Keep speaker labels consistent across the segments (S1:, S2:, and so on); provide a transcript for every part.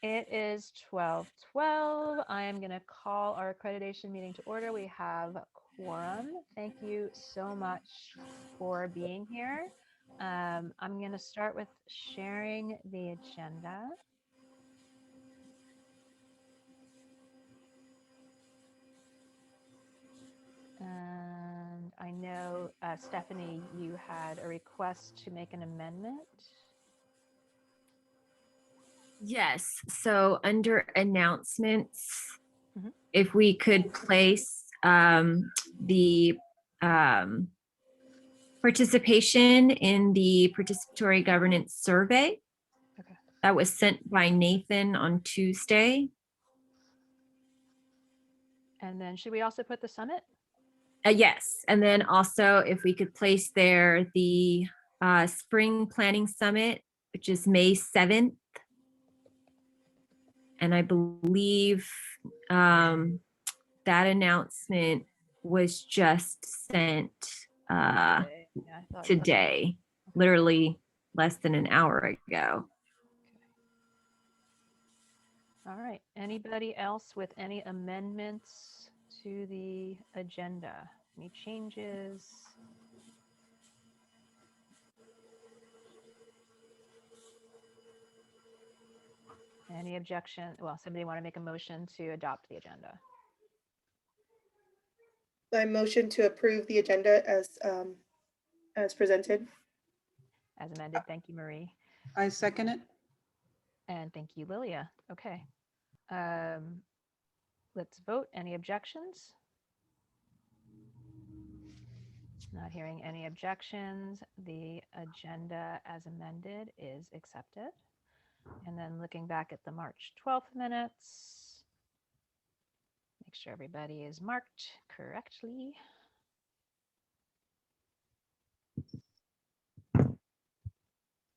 S1: It is 12:12. I am going to call our accreditation meeting to order. We have quorum. Thank you so much for being here. I'm going to start with sharing the agenda. And I know, Stephanie, you had a request to make an amendment.
S2: Yes, so under announcements,
S1: Mhm.
S2: if we could place the participation in the participatory governance survey
S1: Okay.
S2: that was sent by Nathan on Tuesday.
S1: And then should we also put the summit?
S2: Yes, and then also if we could place there the spring planning summit, which is May 7th. And I believe that announcement was just sent
S1: Today. Yeah, I thought. Okay.
S2: today, literally less than an hour ago.
S1: All right. Anybody else with any amendments to the agenda? Any changes? Any objection? Well, somebody want to make a motion to adopt the agenda?
S3: I motion to approve the agenda as presented.
S1: As amended. Thank you, Marie.
S4: I second it.
S1: And thank you, Lilia. Okay. Let's vote. Any objections? Not hearing any objections. The agenda as amended is accepted. And then looking back at the March 12th minutes, make sure everybody is marked correctly.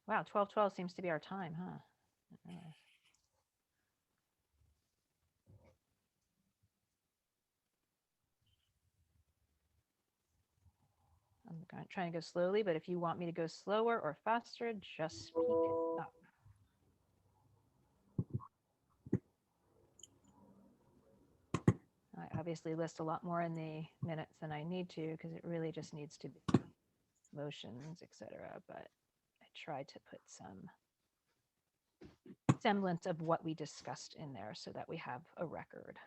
S1: Wow, 12:12 seems to be our time, huh? I'm trying to go slowly, but if you want me to go slower or faster, just speak up. I obviously list a lot more in the minutes than I need to because it really just needs to be motions, etc. But I tried to put some semblance of what we discussed in there so that we have a record.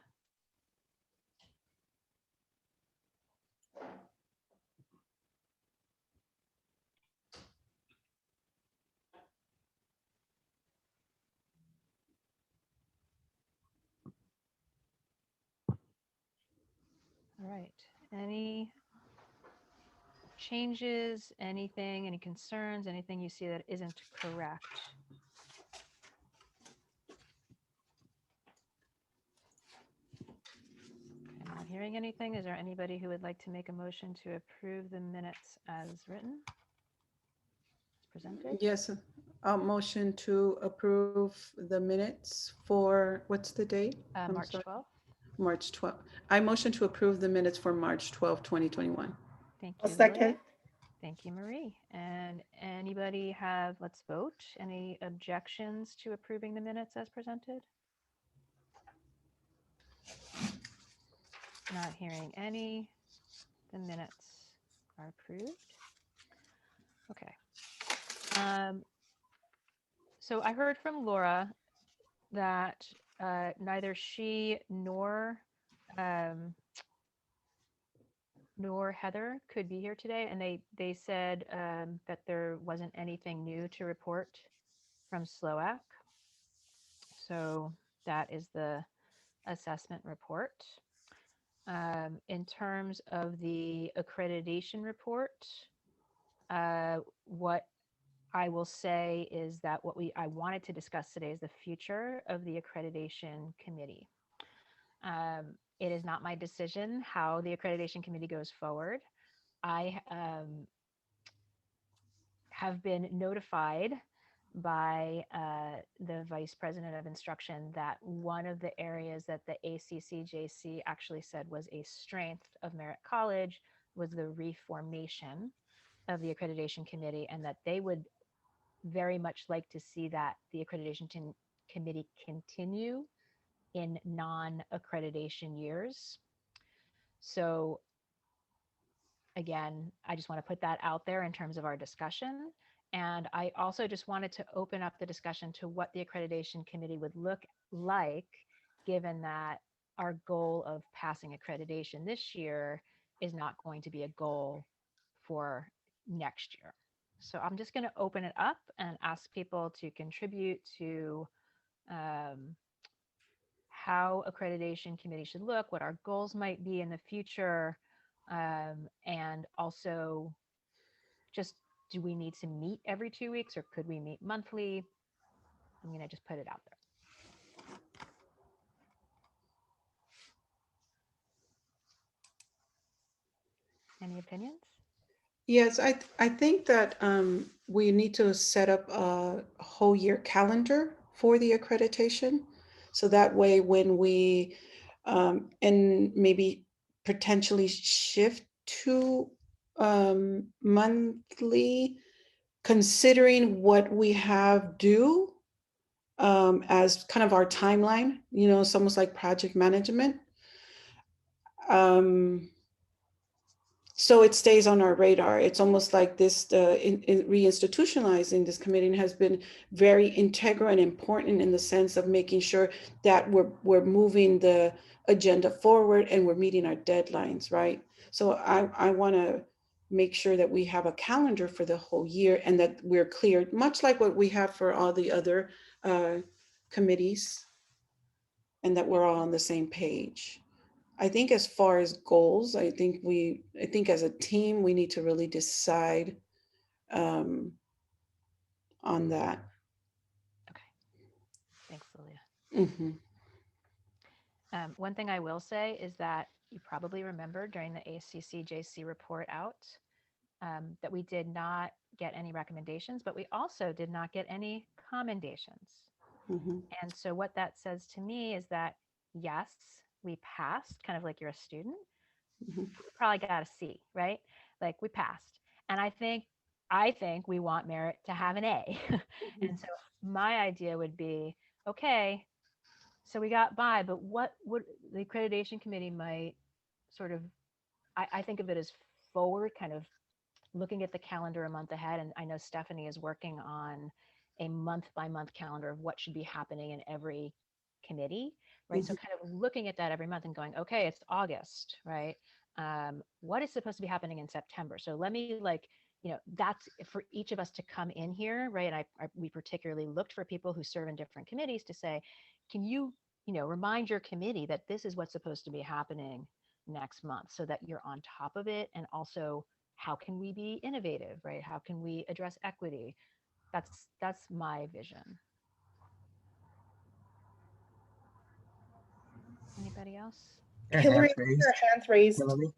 S1: All right. Any changes, anything, any concerns, anything you see that isn't correct? I'm not hearing anything. Is there anybody who would like to make a motion to approve the minutes as written? As presented?
S4: Yes, a motion to approve the minutes for, what's the date? I'm
S1: March
S4: sorry.
S1: 12th.
S4: March 12th. I motion to approve the minutes for March 12th, 2021.
S1: Thank
S3: A
S1: you,
S3: second.
S1: Lilia. Thank you, Marie. And anybody have, let's vote, any objections to approving the minutes as presented? Not hearing any. The minutes are approved. Okay. So I heard from Laura that neither she nor Heather could be here today, and they said that there wasn't anything new to report from SLOAC. So that is the assessment report. In terms of the accreditation report, what I will say is that I wanted to discuss today is the future of the accreditation committee. It is not my decision how the accreditation committee goes forward. I have been notified by the vice president of instruction that one of the areas that the ACCJC actually said was a strength of Merritt College was the reformation of the accreditation committee, and that they would very much like to see that the committee continue in non-accreditation years. So again, I just want to put that out there in terms of our discussion. And I also just wanted to open up the discussion to what the accreditation committee would look like, given that our goal of passing accreditation this year is not going to be a goal for next year. So I'm just going to open it up and ask people to contribute to how accreditation committee should look, what our goals might be in the future, and also just do we need to meet every 2 weeks or could we meet monthly? I'm going to just put it out there. Any opinions?
S4: Yes, I think that we need to set up a whole year calendar for the accreditation. So that way when we, and maybe potentially shift to monthly, considering what we have due as kind of our timeline, it's almost like project management. So it stays on our radar. It's almost like this, in reinstitutionalizing this committee has been very integral and important in the sense of making sure that we're moving the agenda forward and we're meeting our deadlines, right? So I want to make sure that we have a calendar for the whole year and that we're clear, much like what we have for all the other committees, and that we're all on the same page. I think as far as goals, I think as a team, we need to really decide on that.
S1: Okay. Thanks, Lilia.
S4: Mhm.
S1: One thing I will say is that you probably remember during the ACCJC report out that we did not get any recommendations, but we also did not get any commendations.
S4: Mhm.
S1: And so what that says to me is that, yes, we passed, kind of like you're a student.
S4: Mhm.
S1: We probably got a C, right? Like we passed. And I think we want merit to have an A. And so my idea would be, okay, so we got by, but what would the accreditation committee might sort of, I think of it as forward, kind of looking at the calendar a month ahead. And I know Stephanie is working on a month by month calendar of what should be happening in every committee, right? So
S4: Mhm.
S1: kind of looking at that every month and going, okay, it's August, right? What is supposed to be happening in September? So let me like, that's for each of us to come in here, right? And we particularly looked for people who serve in different committees to say, can you, remind your committee that this is what's supposed to be happening next month so that you're on top of it, and also how can we be innovative, right? How can we address equity? That's my vision. Anybody else?
S5: Your hands
S3: Hillary,
S5: raised,
S3: your hands raised.
S5: Hillary.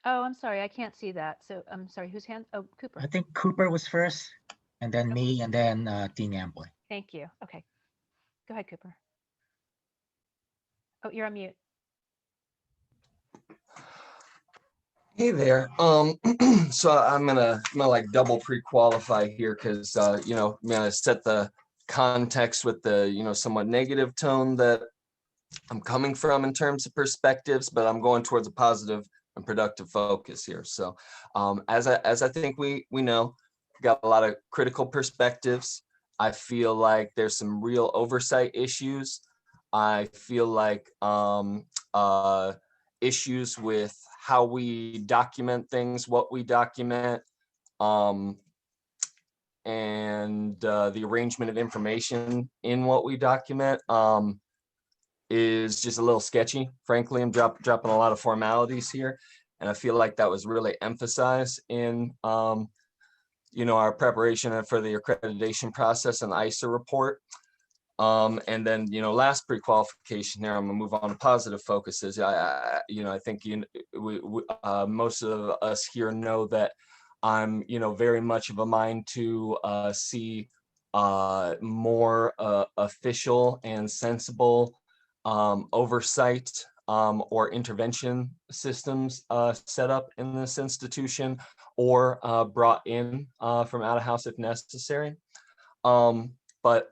S1: Oh, I'm sorry, I can't see that. So I'm sorry, whose hand? Oh,
S5: I
S1: Cooper.
S5: think Cooper was first, and then
S1: Okay,
S5: me, and then Dean Amboy.
S1: thank you. Okay, go ahead, Cooper. Oh, you're on mute.
S6: Hey there. So I'm gonna like double pre-qualify here because I'm gonna set the context with the somewhat negative tone that I'm coming from in terms of perspectives, but I'm going towards a positive and productive focus here. So as I think we know, got a lot of critical perspectives. I feel like there's some real oversight issues. I feel like issues with how we document things, what we document, um, and the arrangement of information in what we document is just a little sketchy. Frankly, I'm dropping a lot of formalities here, and I feel like that was really emphasized in our preparation for the accreditation process and the ISA report. And then, last pre-qualification here, I'm gonna move on to positive focuses. I think most of us here know that I'm, very much of a mind to see more official and sensible oversight or intervention systems set up in this institution or brought in from out of house if necessary. But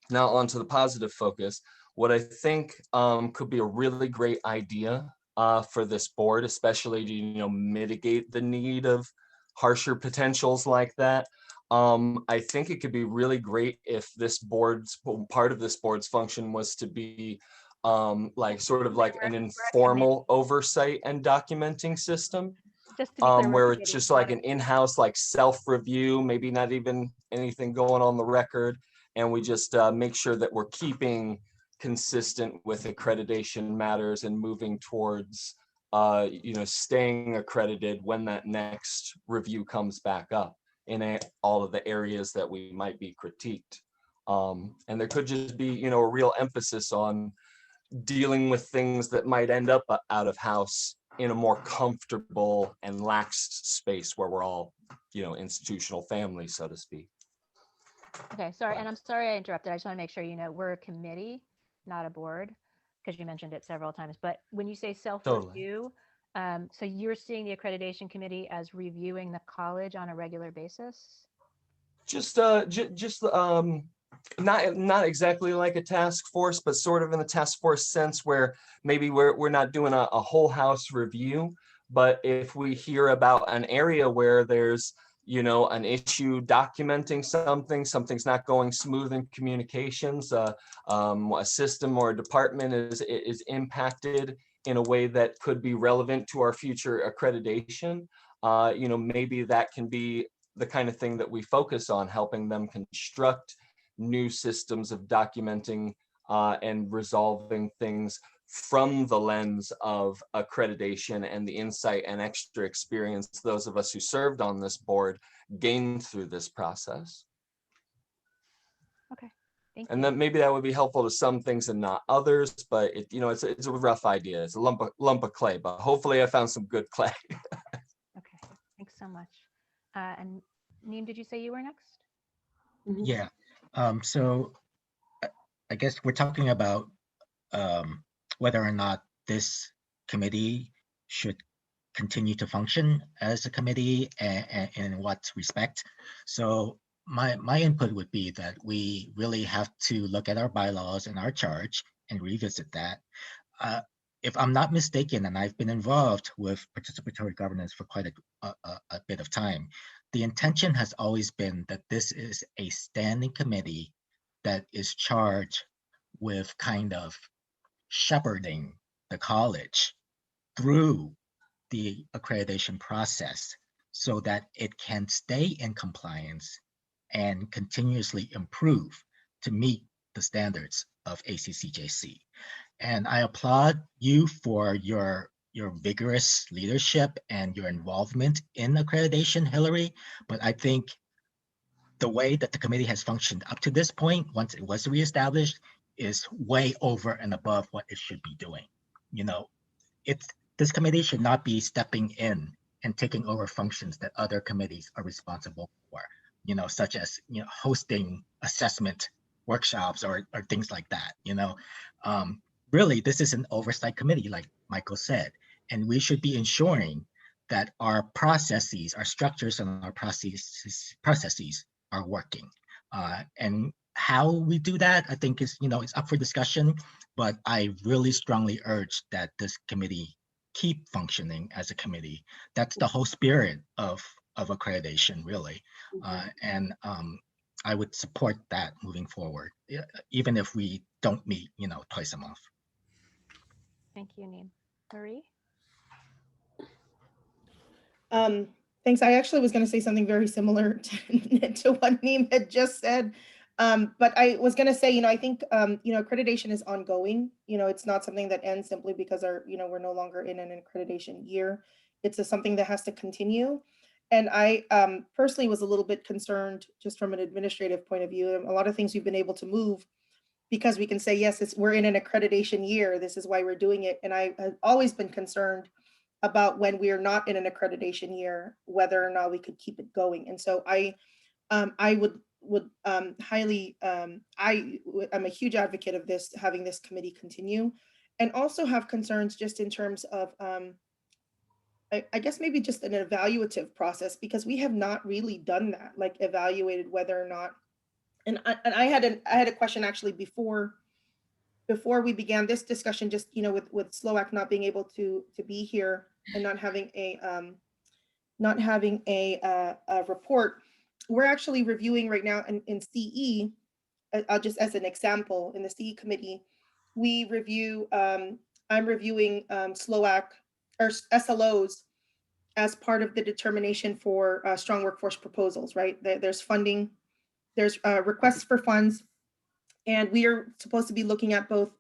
S6: now onto the positive focus. What I think could be a really great idea for this board, especially to mitigate the need of harsher potentials like that. I think it could be really great if part of this board's function was to be like sort of like an
S1: We're a
S6: informal oversight and documenting system.
S1: Just to be clear, we're
S6: Where
S1: a
S6: it's
S1: committee,
S6: just
S1: not
S6: like
S1: a
S6: an
S1: board.
S6: in-house like self-review, maybe not even anything going on the record, and we just make sure that we're keeping consistent with accreditation matters and moving towards staying accredited when that next review comes back up in all of the areas that we might be critiqued. And there could just be a real emphasis on dealing with things that might end up out of house in a more comfortable and lax space where we're all, institutional families, so to speak.
S1: Okay, sorry, and I'm sorry I interrupted. I just want to make sure we're a committee, not a board, because you mentioned it several times. But when you say self-review, so you're seeing the accreditation committee as reviewing the college on a regular basis?
S6: Just not exactly like a task force, but sort of in the task force sense where maybe we're not doing a whole house review, but if we hear about an area where there's an issue documenting something's not going smooth in communications, a system or a department is impacted in a way that could be relevant to our future accreditation, maybe that can be the kind of thing that we focus on, helping them construct new systems of documenting and resolving things from the lens of accreditation and the insight and extra experience those of us who served on this board gained through this process.
S1: Okay, thank
S6: And
S1: you.
S6: then maybe that would be helpful to some things and not others, but it's a rough idea. It's a lump of clay, but hopefully I found some good clay.
S1: Okay, thanks so much. And Neem, did you say you were next?
S4: Mhm.
S5: Yeah. So I guess we're talking about whether or not this committee should continue to function as a committee and in what respect. So my input would be that we really have to look at our bylaws and our charge and revisit that. Uh, if I'm not mistaken, and I've been involved with participatory governance for quite a bit of time, the intention has always been that this is a standing committee that is charged with kind of shepherding the college through the accreditation process so that it can stay in compliance and continuously improve to meet the standards of ACCJC. And I applaud you for your vigorous leadership and your involvement in accreditation, Hillary. But I think the way that the committee has functioned up to this point, once it was reestablished, is way over and above what it should be doing. You know, it's this committee should not be stepping in and taking over functions that other committees are responsible for, such as hosting assessment workshops or things like that. Really, this is an oversight committee, like Michael said, and we should be ensuring that our processes, our structures, and our processes are working. And how we do that, I think is it's up for discussion. But I really strongly urge that this committee keep functioning as a committee. That's the whole spirit of accreditation, really. And I would support that moving forward, even if we don't meet, twice a month.
S1: Thank you, Neem. Marie?
S3: Thanks. I actually was going to say something very similar to what Neem had just said. But I was going to say, I think, accreditation is ongoing. It's not something that ends simply because we're no longer in an accreditation year. It's something that has to continue. And I personally was a little bit concerned just from an administrative point of view. A lot of things we've been able to move because we can say, yes, we're in an accreditation year. This is why we're doing it. And I have always been concerned about when we are not in an accreditation year, whether or not we could keep it going. And so I would highly, I'm a huge advocate of this, having this committee continue, and also have concerns just in terms of, I guess maybe just an evaluative process, because we have not really done that, like evaluated whether or not And I had a question actually before we began this discussion, just, you know, with Slovak not being able to be here and not having a report. We're actually reviewing right now in CE, just as an example, in the CE committee, we review, I'm reviewing Slovak or SLOs as part of the determination for strong workforce proposals, right? There's funding, there's requests for funds, and we are supposed to be looking at both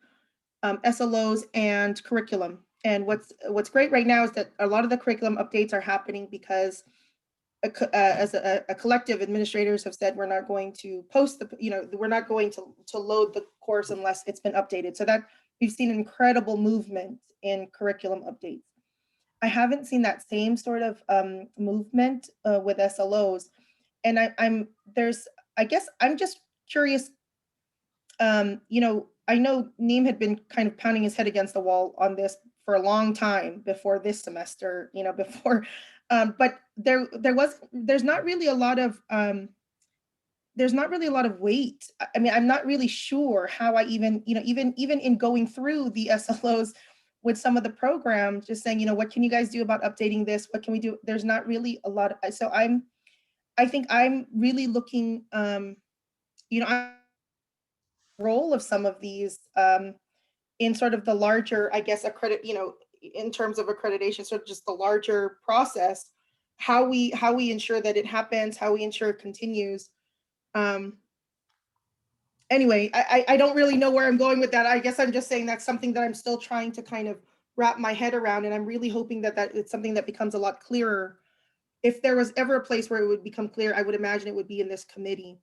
S3: SLOs and curriculum. And what's great right now is that a lot of the curriculum updates are happening because as a collective, administrators have said we're not going to post the, you know, we're not going to load the course unless it's been updated. So that we've seen incredible movement in curriculum updates. I haven't seen that same sort of movement with SLOs, and I guess I'm just curious. You know, I know Neem had been kind of pounding his head against the wall on this for a long time before this semester, you know, before, but there's not really a lot of weight. I mean, I'm not really sure how I even, you know, even in going through the SLOs with some of the programs, just saying, you know, what can you guys do about updating this? What can we do? There's not really a lot. So I think I'm really looking, you know, role of some of these in sort of the larger, I guess, you know, in terms of accreditation, sort of just the larger process, how we ensure that it happens, how we ensure it continues. Anyway, I don't really know where I'm going with that. I guess I'm just saying that's something that I'm still trying to kind of wrap my head around, and I'm really hoping that it's something that becomes a lot clearer. If there was ever a place where it would become clear, I would imagine it would be in this committee,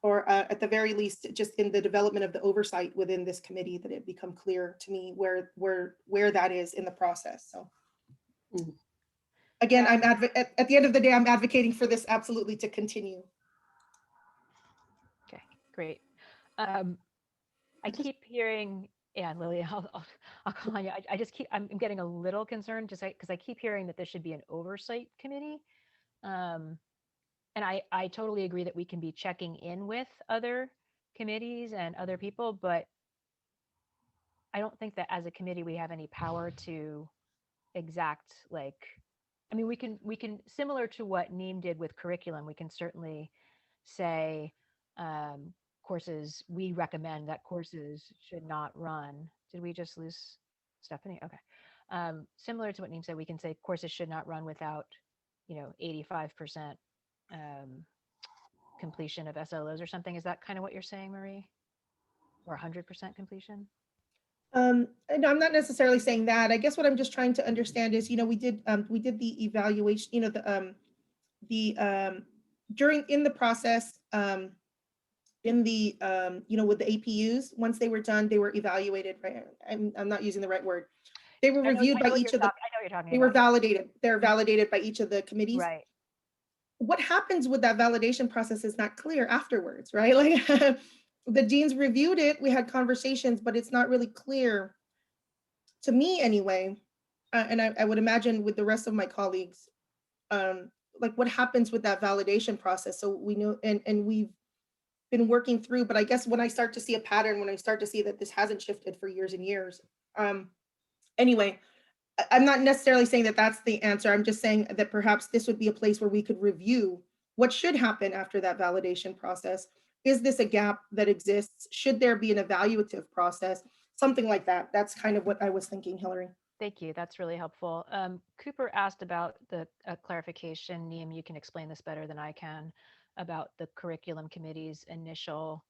S3: or at the very least, just in the development of the oversight within this committee, that it become clear to me where that is in the process. So again,
S1: Yeah.
S3: at the end of the day, I'm advocating for this absolutely to continue.
S1: Okay, great. I keep hearing, yeah, Lily, I'll call on you. I just I'm getting a little concerned just because I keep hearing that there should be an oversight committee. Um, and I totally agree that we can be checking in with other committees and other people, but I don't think that as a committee we have any power to exact, like, I mean, we can similar to what Neem did with curriculum, we can certainly say courses, we recommend that courses should not run. Did we just lose Stephanie? Okay. Similar to what Neem said, we can say courses should not run without, 85% completion of SLOs or something. Is that kind of what you're saying, Marie? Or 100% completion?
S3: No, I'm not necessarily saying that. I guess what I'm just trying to understand is, you know, we did the evaluation, you know, the during in the process, in the you know, with the APUs, once they were done, they were evaluated, right? I'm not using the right word. They were reviewed by each of the,
S1: I know what you're talking
S3: they were
S1: about.
S3: validated. They're validated by each of the committees.
S1: Right.
S3: What happens with that validation process is not clear afterwards, right? Like the deans reviewed it, we had conversations, but it's not really clear to me anyway. And I would imagine with the rest of my colleagues, like what happens with that validation process. So we know, and we've been working through, but I guess when I start to see a pattern, when I start to see that this hasn't shifted for years and years. Anyway, I'm not necessarily saying that that's the answer. I'm just saying that perhaps this would be a place where we could review what should happen after that validation process. Is this a gap that exists? Should there be an evaluative process? Something like that. That's kind of what I was thinking, Hillary.
S1: Thank you. That's really helpful. Cooper asked about the clarification. Neem, you can explain this better than I can about the curriculum committee's initial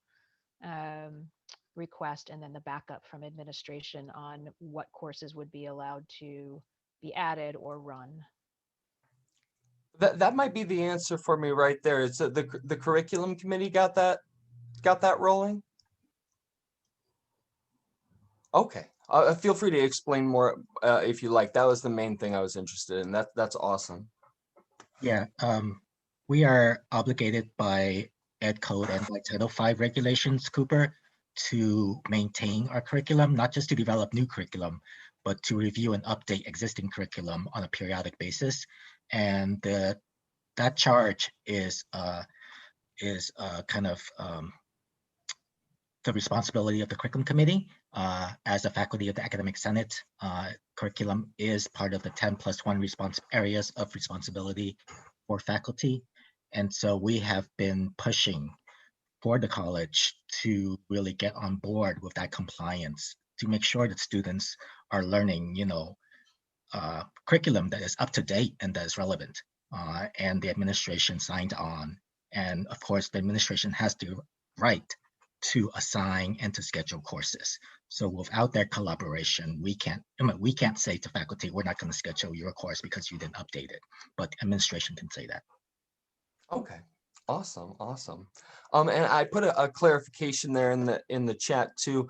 S1: um, request and then the backup from administration on what courses would be allowed to be added or run.
S6: That might be the answer for me right there. It's the curriculum committee got that rolling. Okay, feel free to explain more if you like. That was the main thing I was interested in. That's awesome.
S5: Yeah, we are obligated by Ed Code and by Title V regulations, Cooper, to maintain our curriculum, not just to develop new curriculum, but to review and update existing curriculum on a periodic basis. And that charge is kind of the responsibility of the curriculum committee. As a faculty of the academic senate, curriculum is part of the 10+1 areas of responsibility for faculty. And so we have been pushing for the college to really get on board with that compliance, to make sure that students are learning, curriculum that is up to date and that is relevant. And the administration signed on. And of course, the administration has the right to assign and to schedule courses. So without their collaboration, we can't say to faculty, we're not going to schedule your course because you didn't update it. But administration can say that.
S6: Okay, awesome, awesome. And I put a clarification there in the chat too.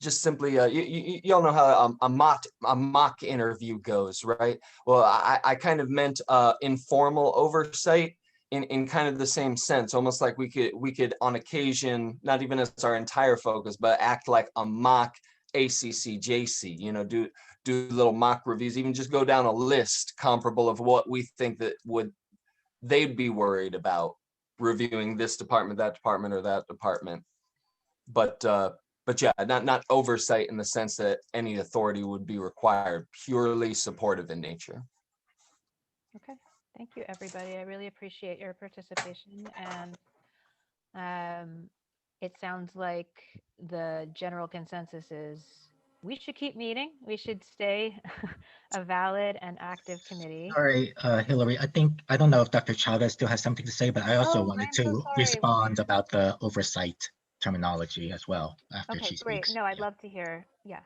S6: Just simply, you all know how a mock interview goes, right? Well, I kind of meant informal oversight in kind of the same sense, almost like we could on occasion, not even as our entire focus, but act like a mock ACCJC, do little mock reviews, even just go down a list comparable of what we think that they'd be worried about reviewing this department, that department, or that department. But yeah, not oversight in the sense that any authority would be required, purely supportive in nature.
S1: Okay, thank you, everybody. I really appreciate your participation, and it sounds like the general consensus is we should keep meeting. We should stay a valid and active committee.
S5: Sorry, Hillary, I don't know if Dr. Chavez still has something to say, but I also
S1: Oh,
S5: wanted
S1: I'm so
S5: to
S1: sorry.
S5: respond about the oversight terminology as well after
S1: Okay,
S5: she
S1: great.
S5: speaks.
S1: No, I'd
S5: Yeah.
S1: love to hear. Yes.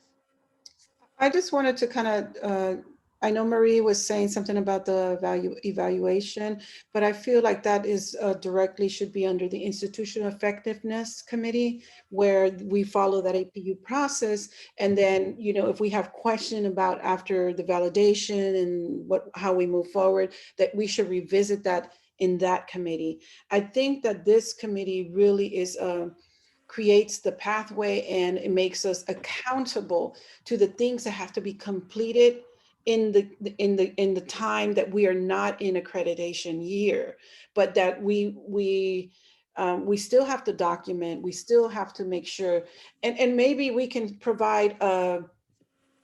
S4: I just wanted to kind of, I know Marie was saying something about the evaluation, but I feel like that is directly should be under the Institutional Effectiveness Committee, where we follow that APU process. And then, if we have question about after the validation and how we move forward, that we should revisit that in that committee. I think that this committee really is creates the pathway, and it makes us accountable to the things that have to be completed in the time that we are not in accreditation year, but that we still have to document, we still have to make sure, and maybe we can provide out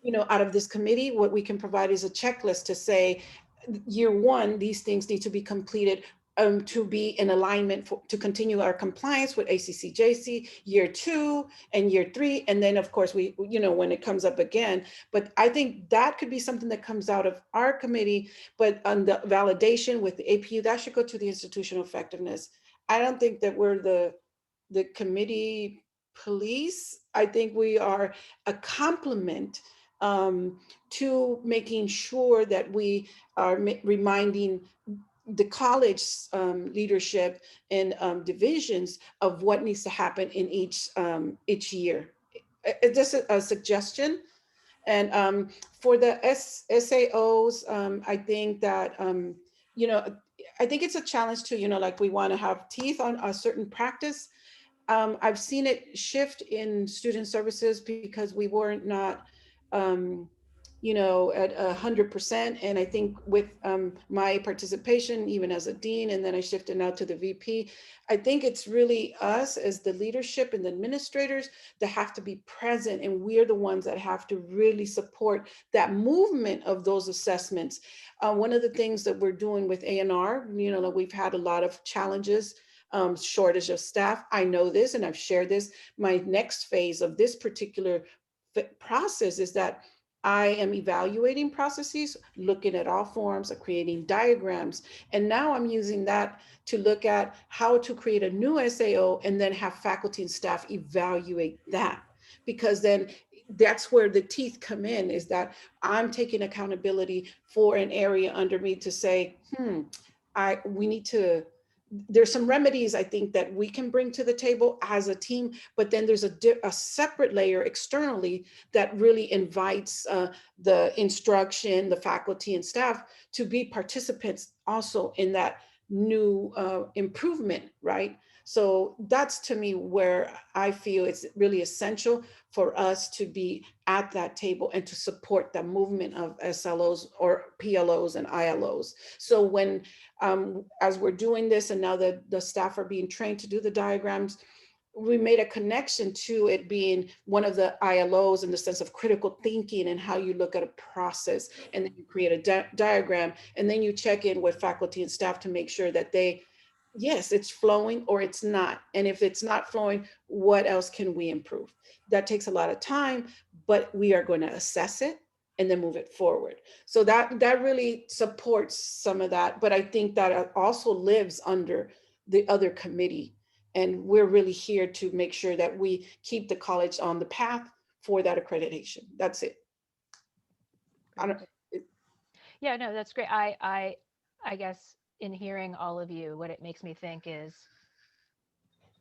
S4: of this committee, what we can provide is a checklist to say, year one, these things need to be completed to be in alignment to continue our compliance with ACCJC, year 2 and year 3. And then of course we, when it comes up again, but I think that could be something that comes out of our committee, but on the validation with the APU, that should go to the institutional effectiveness. I don't think that we're the committee police. I think we are a complement to making sure that we are reminding the college leadership and divisions of what needs to happen in each year. It's just a suggestion. And for the SAOs, I think that, I think it's a challenge to, like we want to have teeth on a certain practice. I've seen it shift in student services because we were not, at 100%. And I think with my participation, even as a dean, and then I shifted now to the VP, I think it's really us as the leadership and the administrators that have to be present. And we're the ones that have to really support that movement of those assessments. One of the things that we're doing with A&R, that we've had a lot of challenges, shortage of staff. I know this and I've shared this. My next phase of this particular process is that I am evaluating processes, looking at all forms of creating diagrams. And now I'm using that to look at how to create a new SAO and then have faculty and staff evaluate that. Because then that's where the teeth come in, is that I'm taking accountability for an area under me to say, we need to, there's some remedies I think that we can bring to the table as a team, but then there's a separate layer externally that really invites the instruction, the faculty and staff to be participants also in that new improvement, right? So that's to me where I feel it's really essential for us to be at that table and to support the movement of SLOs or PLOs and ILOs. So when, as we're doing this and now that the staff are being trained to do the diagrams, we made a connection to it being one of the ILOs in the sense of critical thinking and how you look at a process, and then you create a diagram, and then you check in with faculty and staff to make sure that yes, it's flowing or it's not. And if it's not flowing, what else can we improve? That takes a lot of time, but we are going to assess it and then move it forward. So that really supports some of that. But I think that also lives under the other committee. And we're really here to make sure that we keep the college on the path for that accreditation. That's it. I don't,
S1: Yeah, no, that's great. I guess in hearing all of you, what it makes me think is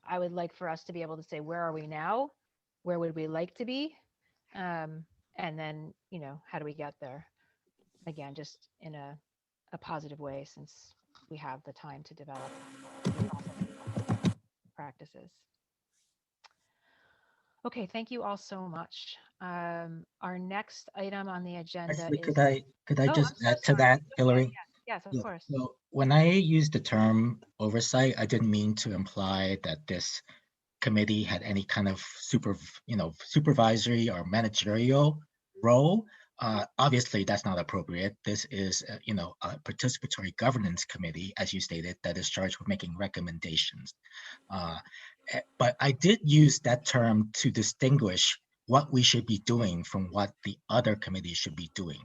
S1: I would like for us to be able to say, where are we now? Where would we like to be? And then, how do we get there? Again, just in a positive way, since we have the time to develop practices. Okay, thank you all so much. Our next item on the agenda
S5: Actually,
S1: is,
S5: could I
S1: oh, I'm
S5: just
S1: so
S5: add to
S1: sorry.
S5: that,
S1: Okay,
S5: Hillary?
S1: yes, of
S5: Yeah,
S1: course.
S5: so when I used the term oversight, I didn't mean to imply that this committee had any kind of supervisory or managerial role. Obviously, that's not appropriate. This is, a participatory governance committee, as you stated, that is charged with making recommendations. Uh, but I did use that term to distinguish what we should be doing from what the other committees should be doing.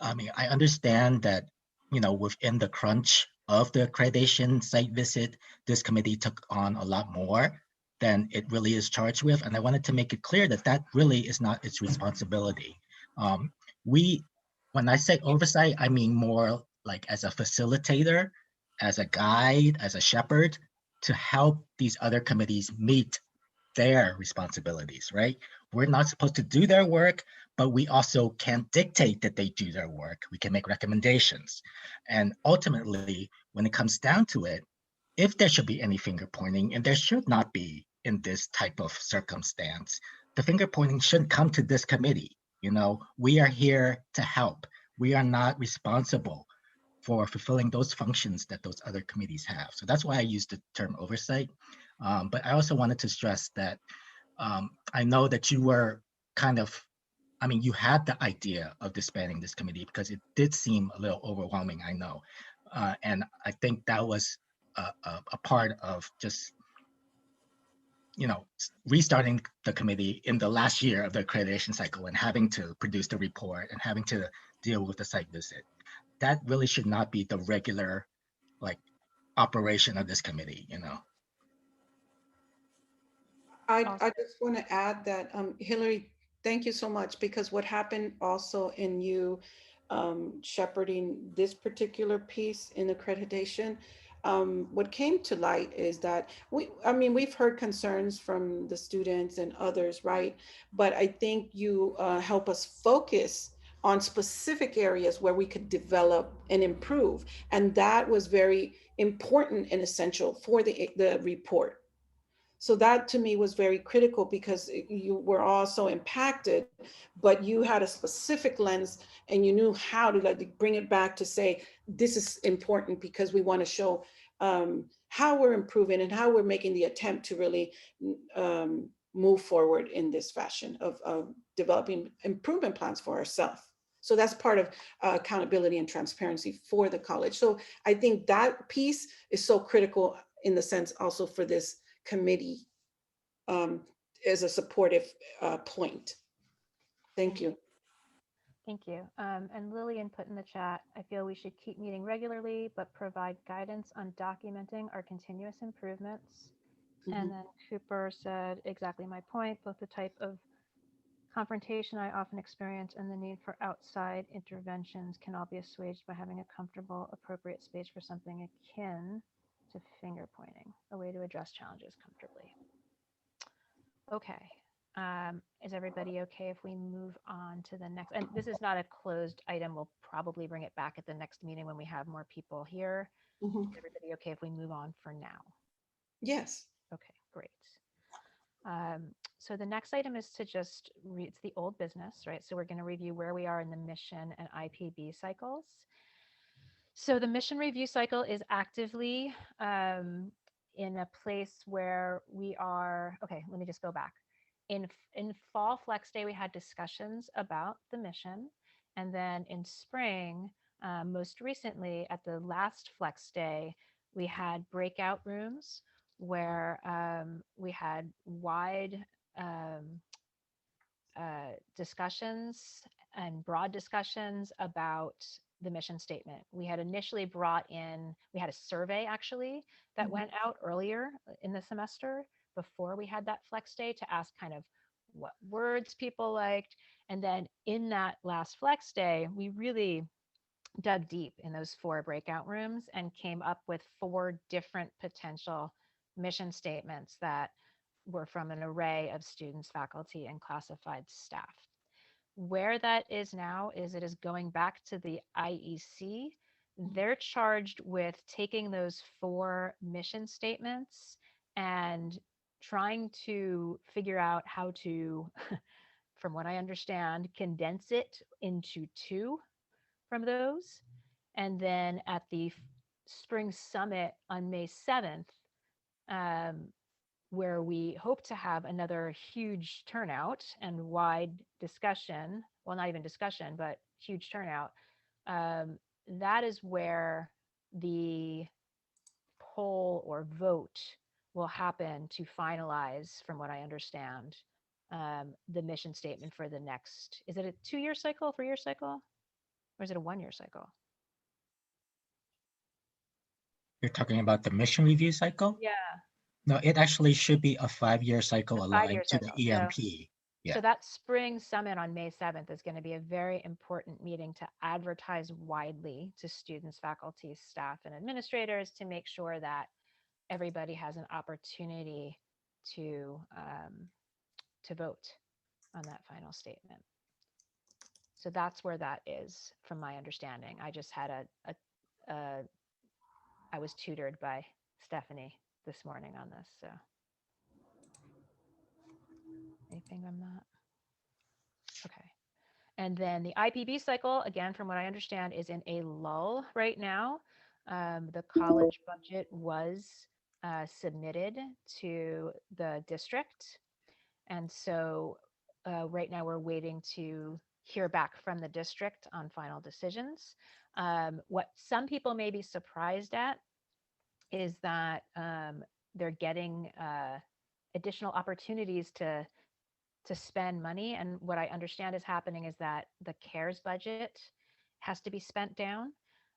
S5: I mean, I understand that, within the crunch of the accreditation site visit, this committee took on a lot more than it really is charged with. And I wanted to make it clear that that really is not its responsibility. Um, when I say oversight, I mean more like as a facilitator, as a guide, as a shepherd, to help these other committees meet their responsibilities, right? We're not supposed to do their work, but we also can't dictate that they do their work. We can make recommendations. And ultimately, when it comes down to it, if there should be any finger pointing, and there should not be in this type of circumstance, the finger pointing shouldn't come to this committee. We are here to help. We are not responsible for fulfilling those functions that those other committees have. So that's why I use the term oversight. But I also wanted to stress that I know that you were kind of, you had the idea of disbanding this committee because it did seem a little overwhelming, I know. And I think that was a part of just, restarting the committee in the last year of the accreditation cycle and having to produce the report and having to deal with the site visit. That really should not be the regular like operation of this committee.
S4: I
S1: Awesome.
S4: just want to add that, Hillary, thank you so much, because what happened also in you shepherding this particular piece in accreditation, what came to light is that we've heard concerns from the students and others, right? But I think you help us focus on specific areas where we could develop and improve. And that was very important and essential for the report. So that to me was very critical, because you were also impacted, but you had a specific lens and you knew how to bring it back to say, this is important because we want to show how we're improving and how we're making the attempt to really move forward in this fashion of developing improvement plans for ourselves. So that's part of accountability and transparency for the college. So I think that piece is so critical in the sense also for this committee as a supportive point. Thank you.
S1: Thank you. And Lillian put in the chat, I feel we should keep meeting regularly, but provide guidance on documenting our continuous improvements. And then Cooper said, exactly my point, both the type of confrontation I often experience and the need for outside interventions can all be assuaged by having a comfortable, appropriate space for something akin to finger pointing, a way to address challenges comfortably. Okay. Is everybody okay if we move on to the next? And this is not a closed item. We'll probably bring it back at the next meeting when we have more people here.
S4: Mhm.
S1: Is everybody okay if we move on for now?
S4: Yes.
S1: Okay, great. So the next item is to just it's the old business, right? So we're going to review where we are in the mission and IPB cycles. So the mission review cycle is actively in a place where we are, okay, let me just go back. In fall flex day, we had discussions about the mission. And then in spring, most recently at the last flex day, we had breakout rooms where we had wide discussions and broad discussions about the mission statement. We had initially we had a survey actually that went out earlier in the semester before we had that flex day to ask kind of what words people liked. And then in that last flex day, we really dug deep in those 4 breakout rooms and came up with 4 different potential mission statements that were from an array of students, faculty, and classified staff. Where that is now is it is going back to the IEC. They're charged with taking those 4 mission statements and trying to figure out how to, from what I understand, condense it into 2 from those. And then at the spring summit on May 7th, where we hope to have another huge turnout and wide discussion, well, not even discussion, but huge turnout, that is where the poll or vote will happen to finalize, from what I understand, the mission statement for the next, is it a 2-year cycle, 3-year cycle? Or is it a 1-year cycle?
S5: You're talking about the mission review cycle?
S1: Yeah,
S5: No, it actually should be a 5-year cycle
S1: a 5-year
S5: aligned to the
S1: cycle. So,
S5: EMP. Yeah.
S1: so that spring summit on May 7th is going to be a very important meeting to advertise widely to students, faculty, staff, and administrators to make sure that everybody has an opportunity to vote on that final statement. So that's where that is, from my understanding. I just had I was tutored by Stephanie this morning on this. So anything on that? Okay. And then the IPB cycle, again, from what I understand, is in a lull right now. The college budget was submitted to the district. And so right now we're waiting to hear back from the district on final decisions. What some people may be surprised at is that they're getting additional opportunities to spend money. And what I understand is happening is that the CARES budget has to be spent down.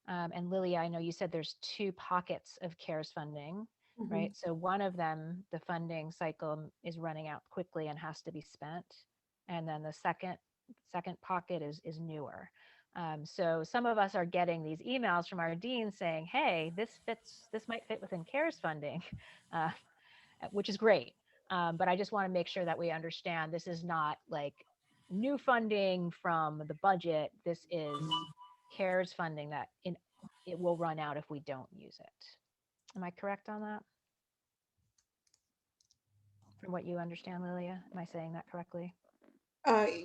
S1: And Lily, I know you said there's 2 pockets of CARES funding, right? So one of them, the funding cycle is running out quickly and has to be spent. And then the second pocket is newer. So some of us are getting these emails from our deans saying, hey, this might fit within CARES funding, which is great. But I just want to make sure that we understand this is not like new funding from the budget. This is CARES funding that it will run out if we don't use it. Am I correct on that? From what you understand, Lilia, am I saying that correctly?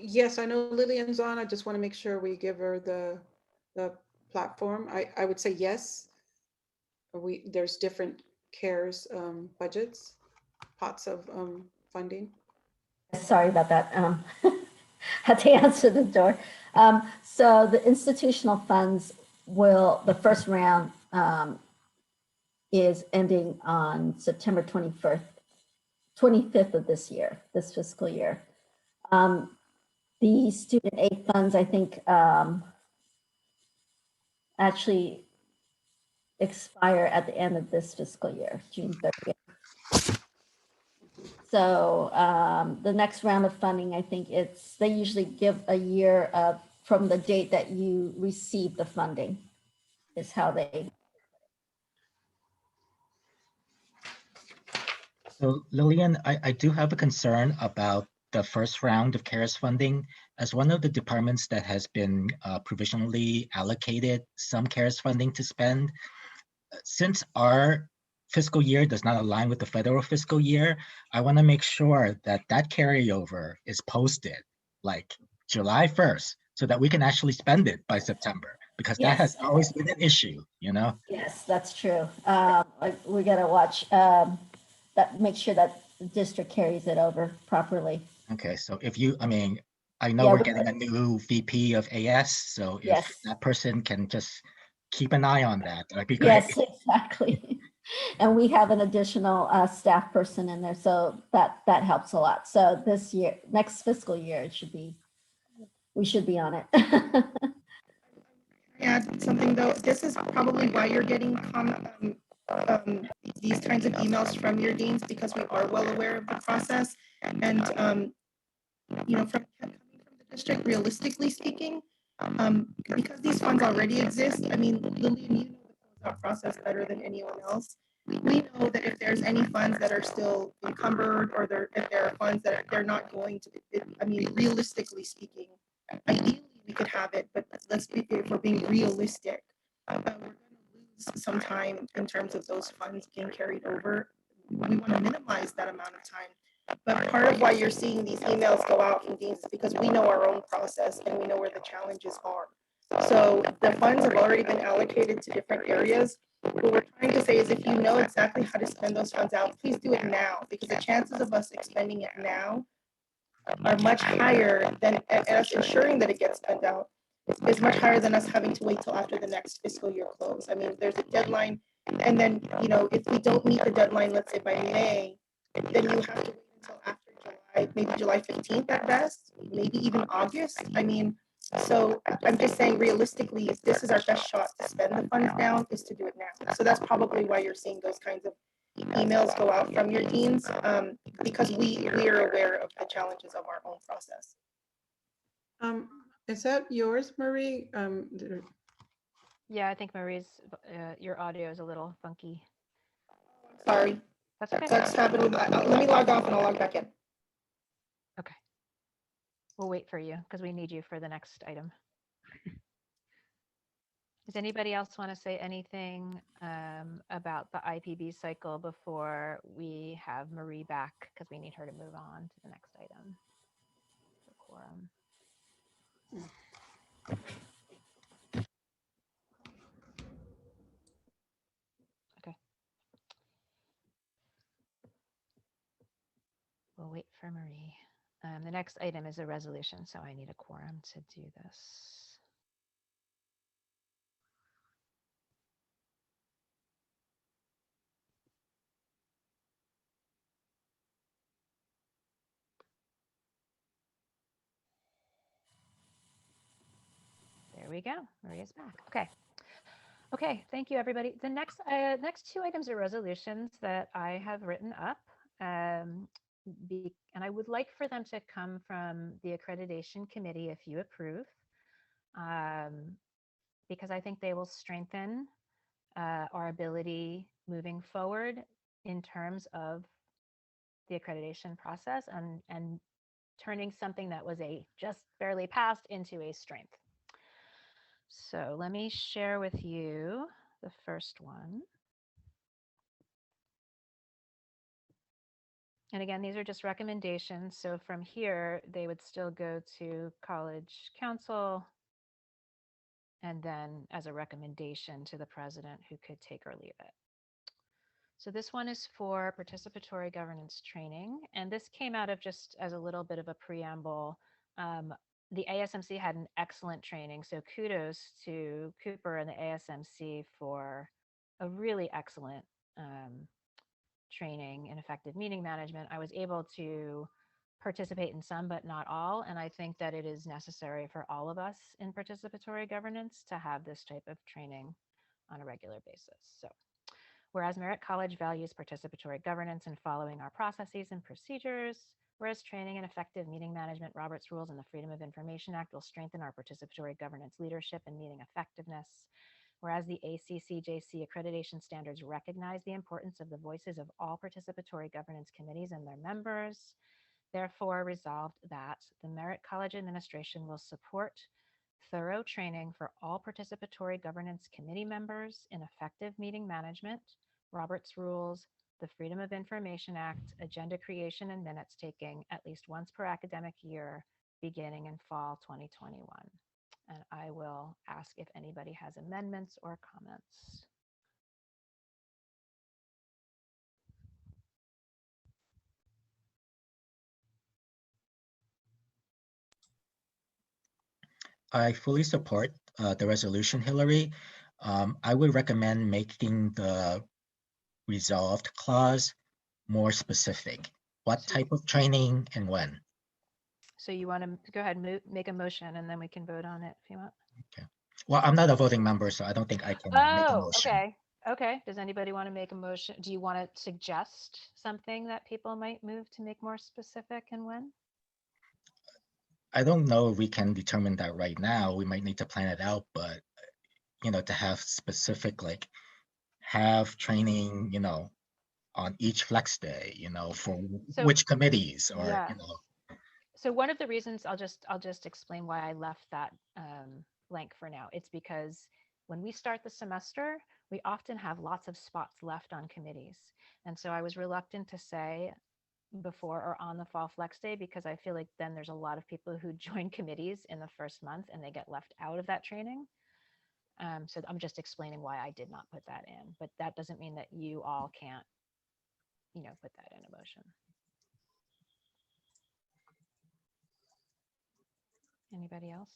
S4: Yes, I know Lillian's on. I just want to make sure we give her the platform. I would say yes. There's different CARES budgets, pots of funding.
S7: Sorry about that. Had to answer the door. So the institutional funds the first round is ending on September 25th of this fiscal year. The student aid funds, I think, actually expire at the end of this fiscal year, June 30th. So the next round of funding, I think they usually give a year from the date that you receive the funding is how they.
S5: So Lillian, I do have a concern about the first round of CARES funding. As one of the departments that has been provisionally allocated some CARES funding to spend, since our fiscal year does not align with the federal fiscal year, I want to make sure that that carryover is posted like July 1st so that we can actually spend it by September, because that has always been an issue, you know?
S7: Yes, that's true. we gotta watch, that, make sure that the district carries it over properly.
S5: Okay, so if you, I mean, I know
S7: Yeah,
S5: we're
S7: we-
S5: getting a new VP of AS, so if
S7: Yes.
S5: that person can just keep an eye on that, that'd be great.
S7: Yes, exactly. And we have an additional staff person in there, so that helps a lot. So this year, next fiscal year, we should be on it.
S3: Add something though, this is probably why you're getting these kinds of emails from your deans, because we are well aware of the process. And, you know, coming from the district, realistically speaking, because these funds already exist, I mean, Lillian, you know the closeout process better than anyone else. We know that if there's any funds that are still encumbered, or if there are funds that they're not going to, I mean, realistically speaking, ideally we could have it, but let's be, if we're being realistic, we're going to lose some time in terms of those funds being carried over. We want to minimize that amount of time. But part of why you're seeing these emails go out from deans is because we know our own process and we know where the challenges are. So the funds have already been allocated to different areas. What we're trying to say is, if you know exactly how to spend those funds out, please do it now, because the chances of us expending it now are much higher than us ensuring that it gets spent out is much higher than us having to wait till after the next fiscal year close. I mean, there's a deadline, and then, you know, if we don't meet the deadline, let's say by May, then you have to wait until after July, maybe July 15th at best, maybe even August. I mean, so I'm just saying, realistically, if this is our best shot to spend the funds down, is to do it now. So that's probably why you're seeing those kinds of emails go out from your deans, because we are aware of the challenges of our own process.
S4: Is that yours, Marie?
S1: Yeah, I think Marie's, your audio is a little funky.
S3: Sorry,
S1: That's okay.
S3: that's happening. Let me log off and I'll log back in.
S1: Okay. We'll wait for you because we need you for the next item. Does anybody else want to say anything about the IPB cycle before we have Marie back, because we need her to move on to the next item for quorum? Okay. We'll wait for Marie. The next item is a resolution, so I need a quorum to do this. There we go. Maria's back. Okay. Okay. Thank you, everybody. The next two items are resolutions that I have written up, and I would like for them to come from the accreditation committee if you approve, because I think they will strengthen our ability moving forward in terms of the accreditation process and turning something that was a just barely passed into a strength. So let me share with you the first one. And again, these are just recommendations. So from here, they would still go to College Council and then as a recommendation to the president, who could take or leave it. So this one is for participatory governance training. And this came out of, just as a little bit of a preamble, the ASMC had an excellent training. So kudos to Cooper and the ASMC for a really excellent training in effective meeting management. I was able to participate in some, but not all. And I think that it is necessary for all of us in participatory governance to have this type of training on a regular basis. So whereas Merritt College values participatory governance and following our processes and procedures, whereas training in effective meeting management, Robert's Rules, and the Freedom of Information Act will strengthen our participatory governance leadership and meeting effectiveness. Whereas the ACCJC accreditation standards recognize the importance of the voices of all participatory governance committees and their members, therefore resolved that the Merritt College administration will support thorough training for all participatory governance committee members in effective meeting management, Robert's Rules, the Freedom of Information Act, agenda creation, and minutes taking at least once per academic year, beginning in fall 2021. And I will ask if anybody has amendments or comments.
S5: I fully support the resolution, Hillary. I would recommend making the resolved clause more specific. What
S1: So,
S5: type of training and when?
S1: so you want to go ahead and make a motion and then we can vote on it if you want.
S5: Okay. Well, I'm not a voting member, so I don't think I can make a
S1: Oh,
S5: motion.
S1: okay. Okay. Does anybody want to make a motion? Do you want to suggest something that people might move to make more specific and when?
S5: I don't know if we can determine that right now. We might need to plan it out, but to have specific, like have training, on each flex day, for
S1: So,
S5: which committees or,
S1: yeah. So one of the reasons I'll just explain why I left that blank for now. It's because when we start the semester, we often have lots of spots left on committees. And so I was reluctant to say before or on the fall flex day because I feel like then there's a lot of people who join committees in the first month and they get left out of that training. So I'm just explaining why I did not put that in, but that doesn't mean that you all can't, put that in a motion. Anybody else?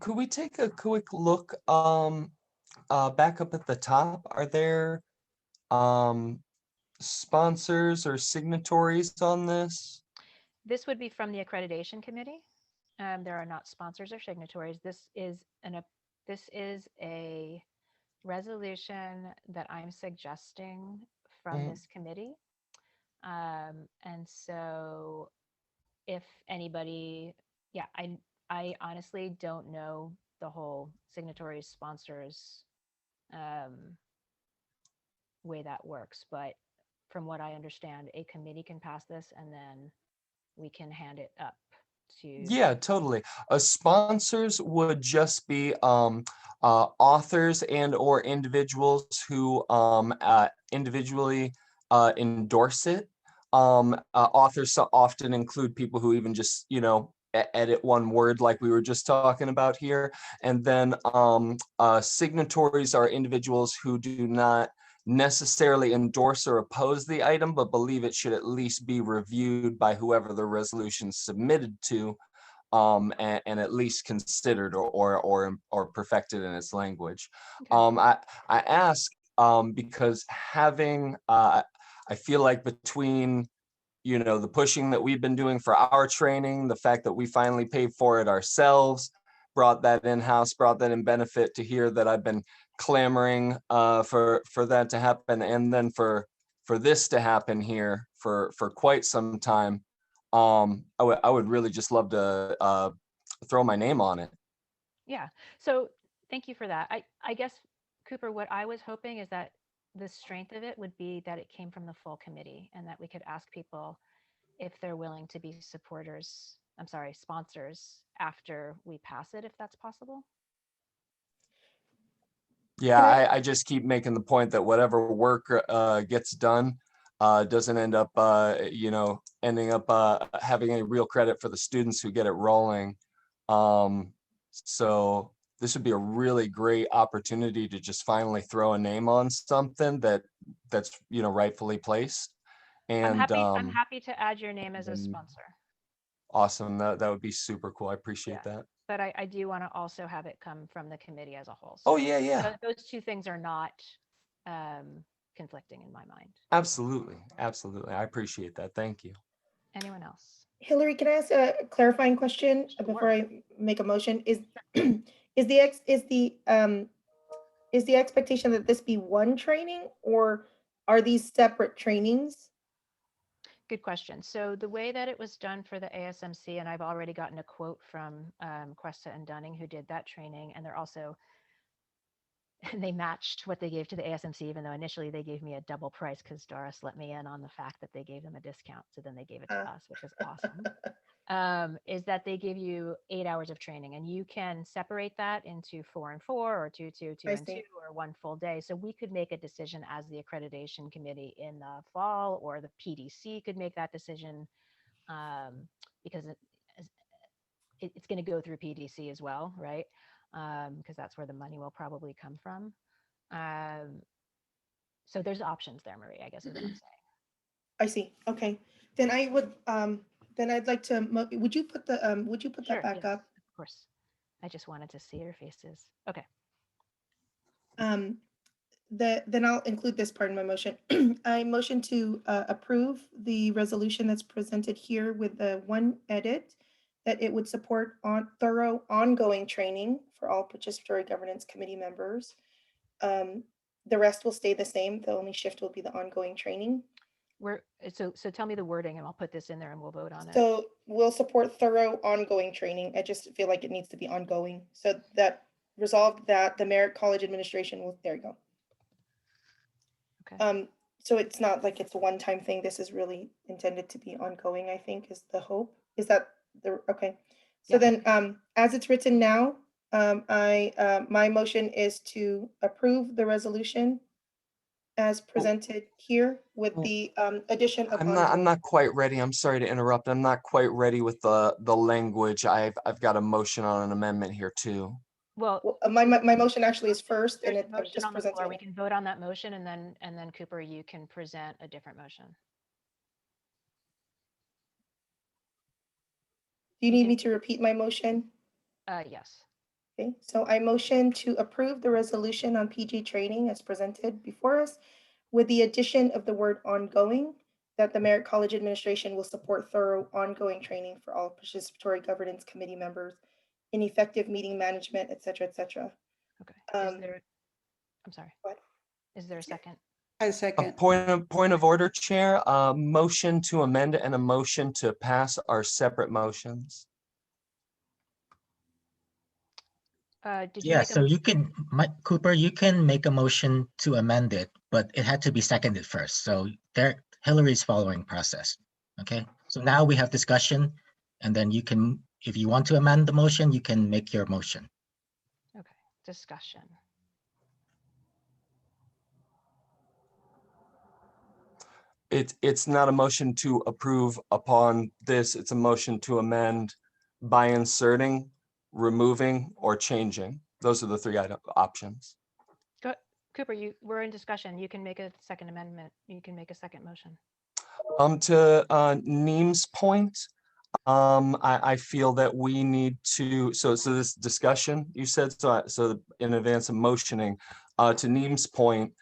S6: Could we take a quick look back up at the top? Are there sponsors or signatories on this?
S1: This would be from the accreditation committee. There are not sponsors or signatories. This is a resolution that I'm suggesting from
S6: Mhm.
S1: this committee. And so if anybody, yeah, I honestly don't know the whole signatories, sponsors way that works, but from what I understand, a committee can pass this and then we can hand it up to.
S6: Yeah, totally. Sponsors would just be authors and or individuals who individually endorse it. Authors so often include people who even just, edit one word like we were just talking about here. And then signatories are individuals who do not necessarily endorse or oppose the item, but believe it should at least be reviewed by whoever the resolution submitted to, and at least considered or perfected in its language.
S1: Okay.
S6: I ask because having I feel like between the pushing that we've been doing for our training, the fact that we finally paid for it ourselves, brought that in-house, brought that in benefit to hear that I've been clamoring for that to happen, and then for this to happen here for quite some time. I would really just love to throw my name on it.
S1: Yeah. So thank you for that. I guess, Cooper, what I was hoping is that the strength of it would be that it came from the full committee and that we could ask people if they're willing to be sponsors after we pass it, if that's possible.
S6: Yeah,
S3: Can I,
S6: I just keep making the point that whatever work gets done doesn't end up, ending up having any real credit for the students who get it rolling. So this would be a really great opportunity to just finally throw a name on something that's rightfully placed. And
S1: I'm happy to add your name as a
S6: then
S1: sponsor.
S6: awesome. That would be super cool. I appreciate
S1: Yeah.
S6: that.
S1: But I do want to also have it come from the committee as a whole.
S6: Oh,
S1: So
S6: yeah, yeah.
S1: those two things are not conflicting in my mind.
S6: Absolutely. Absolutely. I appreciate that. Thank you.
S1: Anyone else?
S3: Hillary, can I ask a clarifying question before I make a motion? Is the expectation that this be one training, or are these separate trainings?
S1: Good question. So the way that it was done for the ASMC, and I've already gotten a quote from Questa and Dunning who did that training, and they're also, they matched what they gave to the ASMC, even though initially they gave me a double price because Doris let me in on the fact that they gave them a discount. So then they gave it to us, which is awesome. Is that they give you 8 hours of training and you can separate that into 4 and 4 or 2, 2, 2
S3: I
S1: and 2
S3: see.
S1: or one full day. So we could make a decision as the accreditation committee in the fall, or the PDC could make that decision because it's going to go through PDC as well, right? Because that's where the money will probably come from. Um, so there's options there, Marie, I guess is what I'm saying.
S3: I see. Okay. Then then I'd like to, would you put that
S1: Sure,
S3: back
S1: yes,
S3: up?
S1: of course. I just wanted to see your faces. Okay.
S3: Then I'll include this part in my motion. I motion to approve the resolution that's presented here with the one edit, that it would support thorough ongoing training for all participatory governance committee members. The rest will stay the same. The only shift will be the ongoing training.
S1: So tell me the wording and I'll put this in there and we'll vote on it.
S3: So we'll support thorough ongoing training. I just feel like it needs to be ongoing. So that resolved that the Merit College administration will, there you go.
S1: Okay.
S3: So it's not like it's a one-time thing. This is really intended to be ongoing, I think, is the hope. Is that okay? So
S1: Yeah.
S3: then, as it's written now, my motion is to approve the resolution as presented here with the addition of
S6: I'm
S3: ongoing.
S6: not quite ready. I'm sorry to interrupt. I'm not quite ready with the language. I've got a motion on an amendment here too.
S1: Well,
S3: My motion actually is first, and
S1: there's a
S3: I'm
S1: motion
S3: just
S1: on the floor.
S3: presenting
S1: We
S3: it.
S1: can vote on that motion and then Cooper, you can present a different motion.
S3: Do you
S1: You
S3: need
S1: can-
S3: me to repeat my motion?
S1: Yes.
S3: Okay, so I motion to approve the resolution on PG training as presented before us with the addition of the word ongoing, that the Merit College administration will support thorough ongoing training for all participatory governance committee members in effective meeting management, et cetera, et cetera.
S1: Okay. I'm sorry.
S3: What?
S1: Is there a second?
S4: I
S6: A
S4: second.
S6: point of order, Chair. Motion to amend and a motion to pass are separate motions.
S1: Did you
S5: Yeah,
S1: make
S5: so you can, Cooper, you can make a motion to amend it, but it had to be seconded first. So there, Hillary's following process. Okay, so now we have discussion, and then you can, if you want to amend the motion, you can make your motion.
S1: Okay. Discussion.
S6: It's not a motion to approve upon this. It's a motion to amend by inserting, removing, or changing. Those are the three options.
S1: Go, Cooper, we're in discussion. You can make a second amendment. You can make a second motion.
S6: To Neem's point, I feel that we need to, so this discussion, you said, so in advance of motioning, to Neem's point,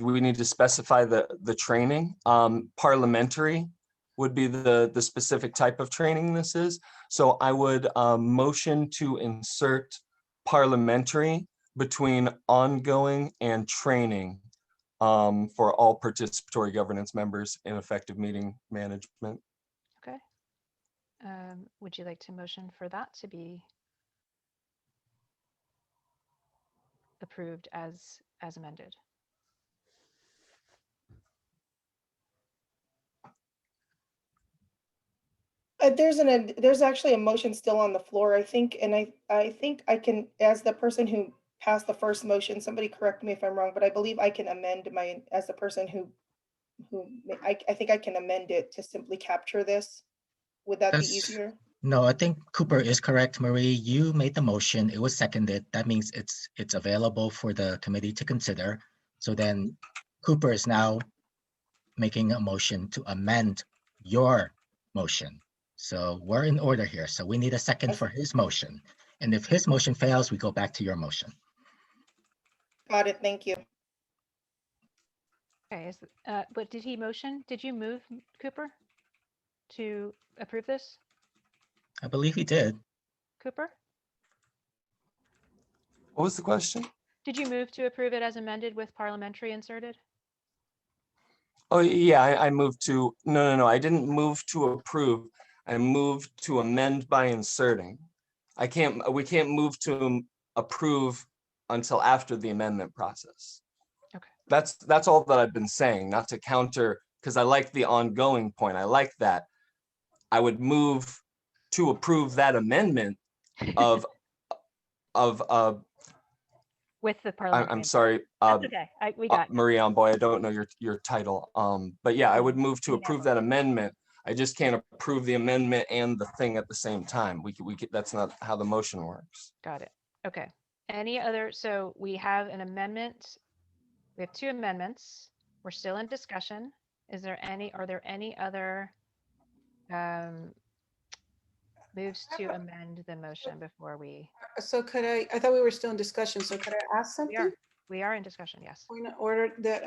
S6: we need to specify the training. Parliamentary would be the specific type of training this is. So I would motion to insert parliamentary between ongoing and training for all participatory governance members in effective meeting management.
S1: Okay. Would you like to motion for that to be approved as amended?
S3: There's actually a motion still on the floor, I think, and I think I can, as the person who passed the first motion, somebody correct me if I'm wrong, but I believe I can amend as the person who I think I can amend it to simply capture this. Would that be
S5: That's-
S3: easier?
S5: No, I think Cooper is correct, Marie. You made the motion, it was seconded. That means it's available for the committee to consider. So then Cooper is now making a motion to amend your motion. So we're in order here. So we need a second for his motion. And if his motion fails, we go back to your motion.
S3: Got it, thank you.
S1: Okay. But did he motion? Did you move, Cooper, to approve this?
S5: I believe he did.
S1: Cooper?
S6: What was the question?
S1: Did you move to approve it as amended with parliamentary inserted?
S6: Oh, yeah, I moved to, no, I didn't move to approve. I moved to amend by inserting. We can't move to approve until after the amendment process.
S1: Okay.
S6: That's all that I've been saying, not to counter, because I like the ongoing point. I like that. I would move to approve that amendment of
S1: With the parliamentary.
S6: I'm sorry.
S1: That's okay. We got
S6: Marie Boy, I don't know your title. But yeah, I would move to
S1: Yeah.
S6: approve that amendment. I just can't approve the amendment and the thing at the same time. That's not how the motion works.
S1: Got it. Okay. Any other, so we have an amendment. We have two amendments. We're still in discussion. Are there any other Moves to amend the motion before we
S4: So could I thought we were still in discussion, so could I ask
S1: we
S4: something?
S1: are in discussion. Yes.
S4: Point of order that,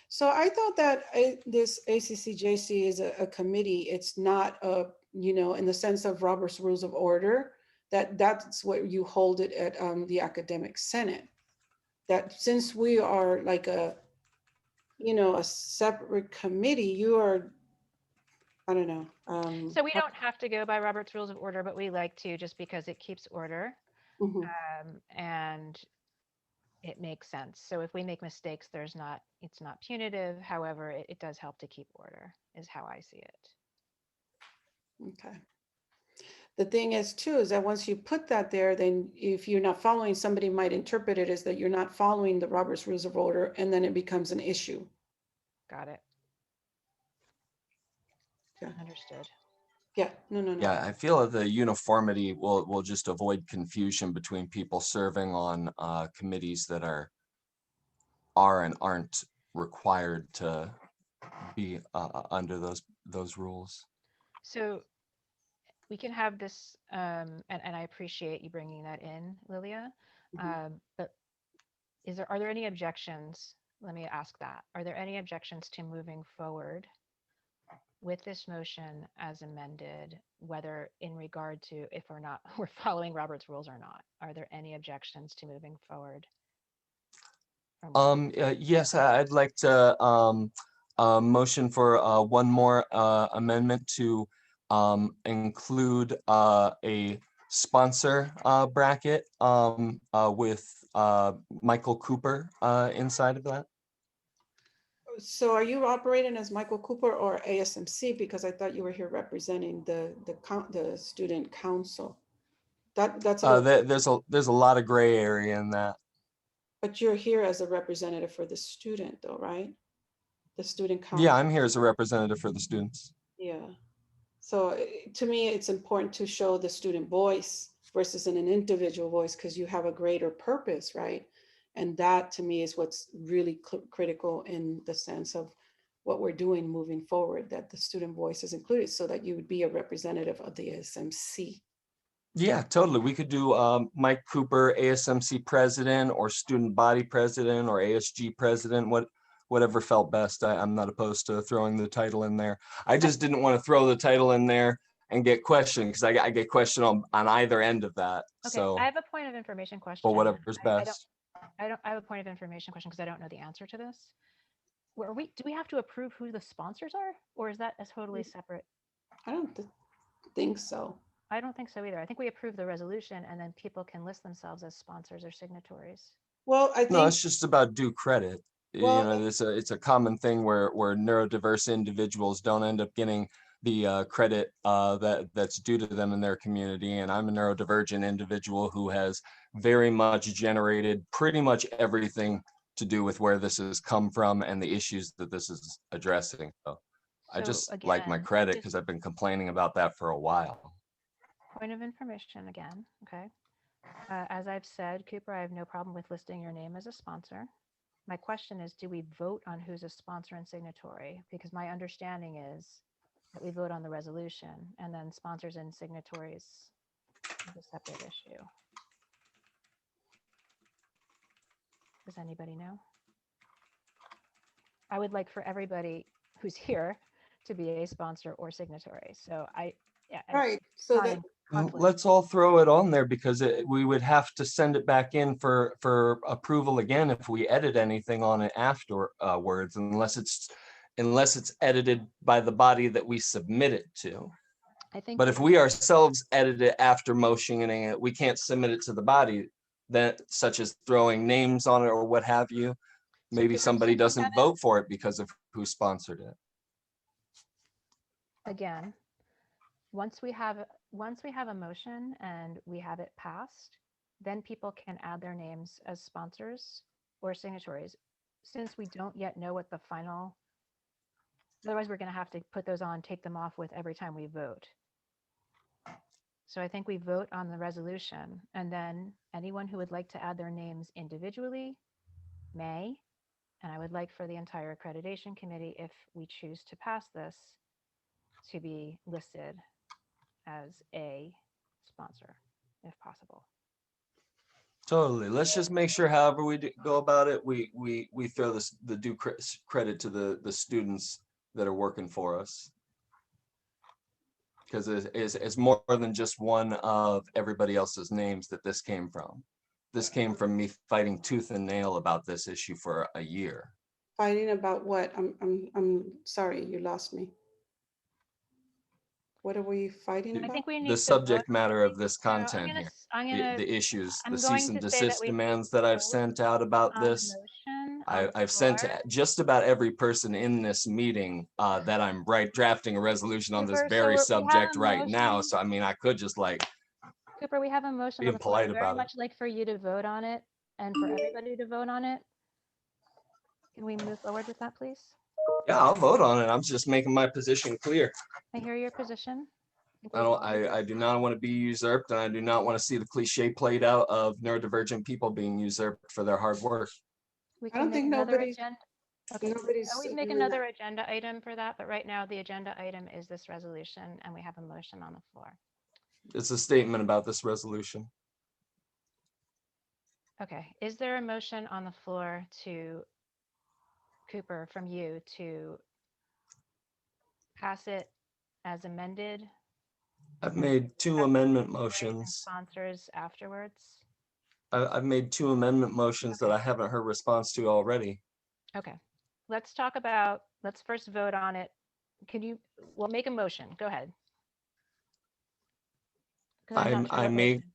S4: so I thought that this ACCJC is a committee. It's not a, in the sense of Robert's Rules of Order, that's what you hold it at the Academic Senate. That since we are like a separate committee, you are, I don't know.
S1: So we don't have to go by Robert's Rules of Order, but we like to just because it keeps order,
S4: Mhm.
S1: and it makes sense. So if we make mistakes, it's not punitive. However, it does help to keep order, is how I see it.
S4: Okay. The thing is too, is that once you put that there, then if you're not following, somebody might interpret it as that you're not following the Robert's Rules of Order, and then it becomes an issue.
S1: Got it.
S4: Yeah.
S1: Understood.
S4: Yeah, no.
S6: Yeah, I feel that the uniformity will just avoid confusion between people serving on committees that are and aren't required to be under those rules.
S1: So we can have this, and I appreciate you bringing that in, Lilia. But are there any objections? Let me ask that. Are there any objections to moving forward with this motion as amended, whether in regard to if or not we're following Robert's rules or not? Are there any objections to moving forward?
S6: Yes, I'd like to motion for one more amendment to include a sponsor bracket with Michael Cooper inside of that.
S4: So are you operating as Michael Cooper or ASMC? Because I thought you were here representing the student council. That's a little,
S6: There's a lot of gray area in that.
S4: but you're here as a representative for the student though, right? The student council.
S6: Yeah, I'm here as a representative for the students.
S4: Yeah. So to me, it's important to show the student voice versus an individual voice because you have a greater purpose, right? And that to me is what's really critical in the sense of what we're doing moving forward, that the student voice is included so that you would be a representative of the ASMC.
S6: Yeah, totally. We could do Mike Cooper, ASMC president, or student body president, or ASG president, whatever felt best. I'm not opposed to throwing the title in there. I just didn't want to throw the title in there and get questioned because I get questioned on either end of that.
S1: Okay,
S6: So,
S1: I have a point of information question.
S6: but whatever's
S1: I
S6: best.
S1: have a point of information question because I don't know the answer to this. Do we have to approve who the sponsors are, or is that a totally separate?
S4: I don't think so.
S1: I don't think so either. I think we approve the resolution and then people can list themselves as sponsors or signatories.
S4: Well, I
S6: No,
S4: think,
S6: it's just about due credit.
S4: well,
S6: It's a common thing where neurodiverse individuals don't end up getting the credit that's due to them in their community. And I'm a neurodivergent individual who has very much generated pretty much everything to do with where this has come from and the issues that this is addressing. So I
S1: So
S6: just like my
S1: again,
S6: credit
S1: just
S6: because I've been complaining about that for a while.
S1: point of information again, okay? As I've said, Cooper, I have no problem with listing your name as a sponsor. My question is, do we vote on who's a sponsor and signatory? Because my understanding is that we vote on the resolution and then sponsors and signatories is a separate issue. Does anybody know? I would like for everybody who's here to be a sponsor or signatory. So
S4: right. So
S1: not
S4: that,
S1: in conflict.
S6: Let's all throw it on there because we would have to send it back in for approval again if we edit anything on it afterwards, unless it's edited by the body that we submit it to.
S1: I think.
S6: But if we ourselves edit it after motioning it, we can't submit it to the body, that such as throwing names on it or what have you. Maybe
S1: Cooper,
S6: somebody doesn't vote for it because of who sponsored it.
S1: Again, once we have a motion and we have it passed, then people can add their names as sponsors or signatories. Since we don't yet know what the final, otherwise we're going to have to put those on, take them off with every time we vote. So I think we vote on the resolution, and then anyone who would like to add their names individually may. And I would like for the entire accreditation committee, if we choose to pass this, to be listed as a sponsor, if possible.
S6: Totally. Let's just make sure however we go about it, we throw this, the due credit to the students that are working for us. Because it's more than just one of everybody else's names that this came from. This came from me fighting tooth and nail about this issue for a year.
S4: Fighting about what? I'm sorry, you lost me. What are we fighting
S1: I
S4: about?
S1: think we need
S6: The
S1: to
S6: subject
S1: vote.
S6: matter of this
S1: No,
S6: content here, the issues,
S1: I'm
S6: the
S1: going
S6: cease and
S1: to say that
S6: desist
S1: we
S6: demands that I've
S1: vote
S6: sent out about
S1: on the
S6: this.
S1: motion on the
S6: I've sent to
S1: floor.
S6: just about every person in this meeting that I'm drafting a resolution on this
S1: Cooper,
S6: very
S1: so we have
S6: subject
S1: a
S6: right now.
S1: motion.
S6: So I mean, I could just like
S1: Cooper, we have a motion on
S6: being
S1: the floor.
S6: polite
S1: I'd very
S6: about it.
S1: much like for you to vote on it and for everybody to vote on it. Can we move forward with that, please?
S6: Yeah, I'll vote on it. I'm just making my position clear.
S1: I hear your position.
S6: I do not want to be usurped, and I do not want to see the cliche played out of neurodivergent people being usurped for their hard work.
S1: We
S4: I don't
S1: can make
S4: think
S1: another
S4: nobody's-
S1: agenda. Okay,
S4: Nobody's.
S1: we make
S4: doing that.
S1: another agenda item for that, but right now the agenda item is this resolution and we have a motion on the floor.
S6: It's a statement about this resolution.
S1: Okay, is there a motion on the floor to Cooper from you to pass it as amended?
S6: I've made two
S1: Have
S6: amendment
S1: signatories and
S6: motions.
S1: Sponsors afterwards.
S6: I've made two amendment motions that I haven't heard response to already.
S1: Okay, let's talk about, let's first vote on it. Can you, we'll make a motion. Go ahead. 'Cause I'm not sure what motion.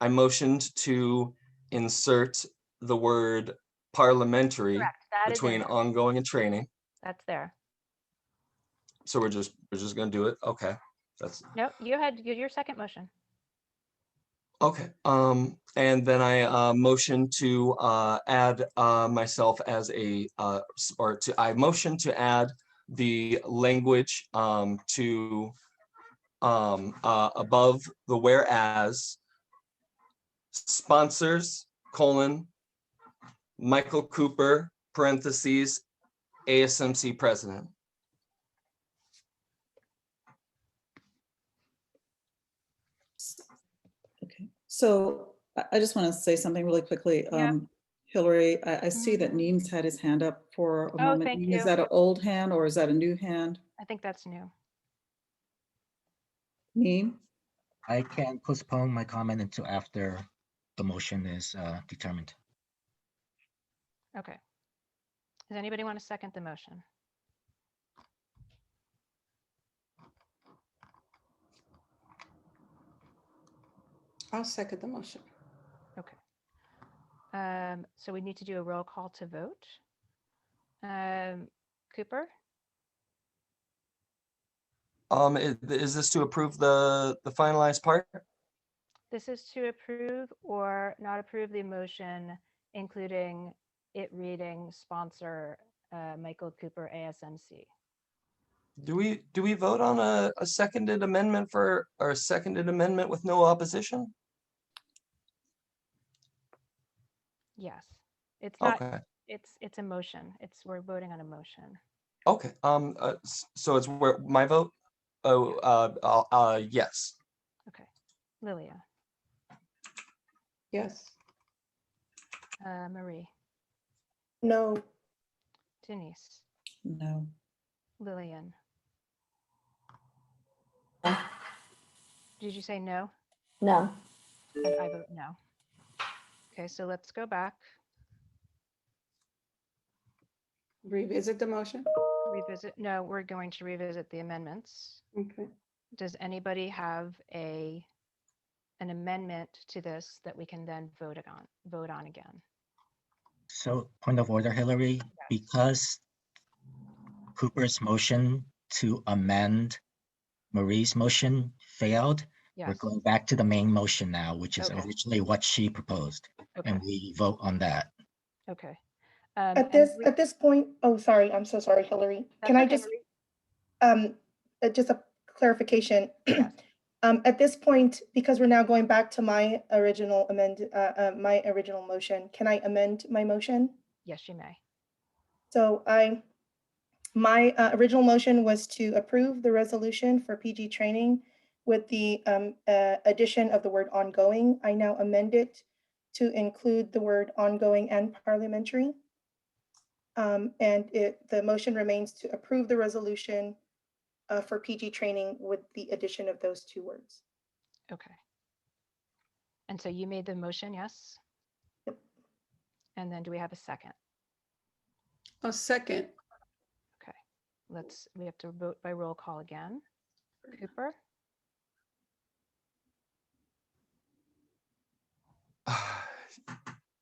S6: I motioned to insert the word parliamentary
S1: Correct, that is in
S6: between
S1: there.
S6: ongoing and training.
S1: That's there.
S6: So we're just gonna do it. Okay, that's
S1: No, you had your second motion.
S6: okay. And then I motion to add myself as a I motion to add the language to above the whereas sponsors Michael Cooper parentheses ASMC president.
S8: Okay, so I just want to say something really quickly.
S1: Yeah.
S8: Hillary, I see that
S1: Mhm.
S8: Neem's had his hand up for a
S1: Oh,
S8: moment.
S1: thank
S8: Neem,
S1: you.
S8: is that an old hand or is that a new hand?
S1: I think that's new.
S8: Neem?
S5: I can postpone my comment until after the motion is determined.
S1: Okay. Does anybody want to second the motion?
S4: I'll second the motion.
S1: Okay. So we need to do a roll call to vote. Cooper,
S6: Is this to approve the finalized part?
S1: this is to approve or not approve the motion, including it reading sponsor Michael Cooper ASMC.
S6: Do we vote on a seconded amendment for, or a seconded amendment with no opposition?
S1: Yes, it's not,
S6: Okay,
S1: it's a motion. We're voting on a motion.
S6: okay. So it's where my vote? Oh, yes.
S1: Okay. Lilia,
S4: Yes.
S1: Marie,
S3: No,
S1: Denise,
S8: No.
S1: Lillian.
S7: No.
S1: Did you say no?
S7: No,
S1: And I vote no. Okay, so let's go back,
S4: Revisit the motion.
S1: revisit. No, we're going to revisit the amendments.
S4: Okay.
S1: Does anybody have an amendment to this that we can then vote on again?
S5: So point of order, Hillary, because Cooper's motion to amend Marie's motion failed, we're
S1: Yes.
S5: going back to the main motion now, which is
S1: Okay.
S5: originally what she proposed,
S1: Okay.
S5: and we vote on that.
S1: Okay.
S3: at
S1: and
S3: this point, oh, sorry, I'm so sorry, Hillary. Can
S1: that's
S3: I
S1: okay,
S3: just,
S1: Marie.
S3: just a clarification?
S1: Yes.
S3: At this point, because we're now going back to my original motion, can I amend my motion?
S1: Yes, you may.
S3: So I My original motion was to approve the resolution for PG training with the addition of the word ongoing. I now amend it to include the word ongoing and parliamentary. And the motion remains to approve the resolution for PG training with the addition of those two words.
S1: Okay. And so you made the motion, yes?
S3: Yep.
S1: And then do we have a second?
S4: A second.
S1: Okay. We have to vote by roll call again. Cooper,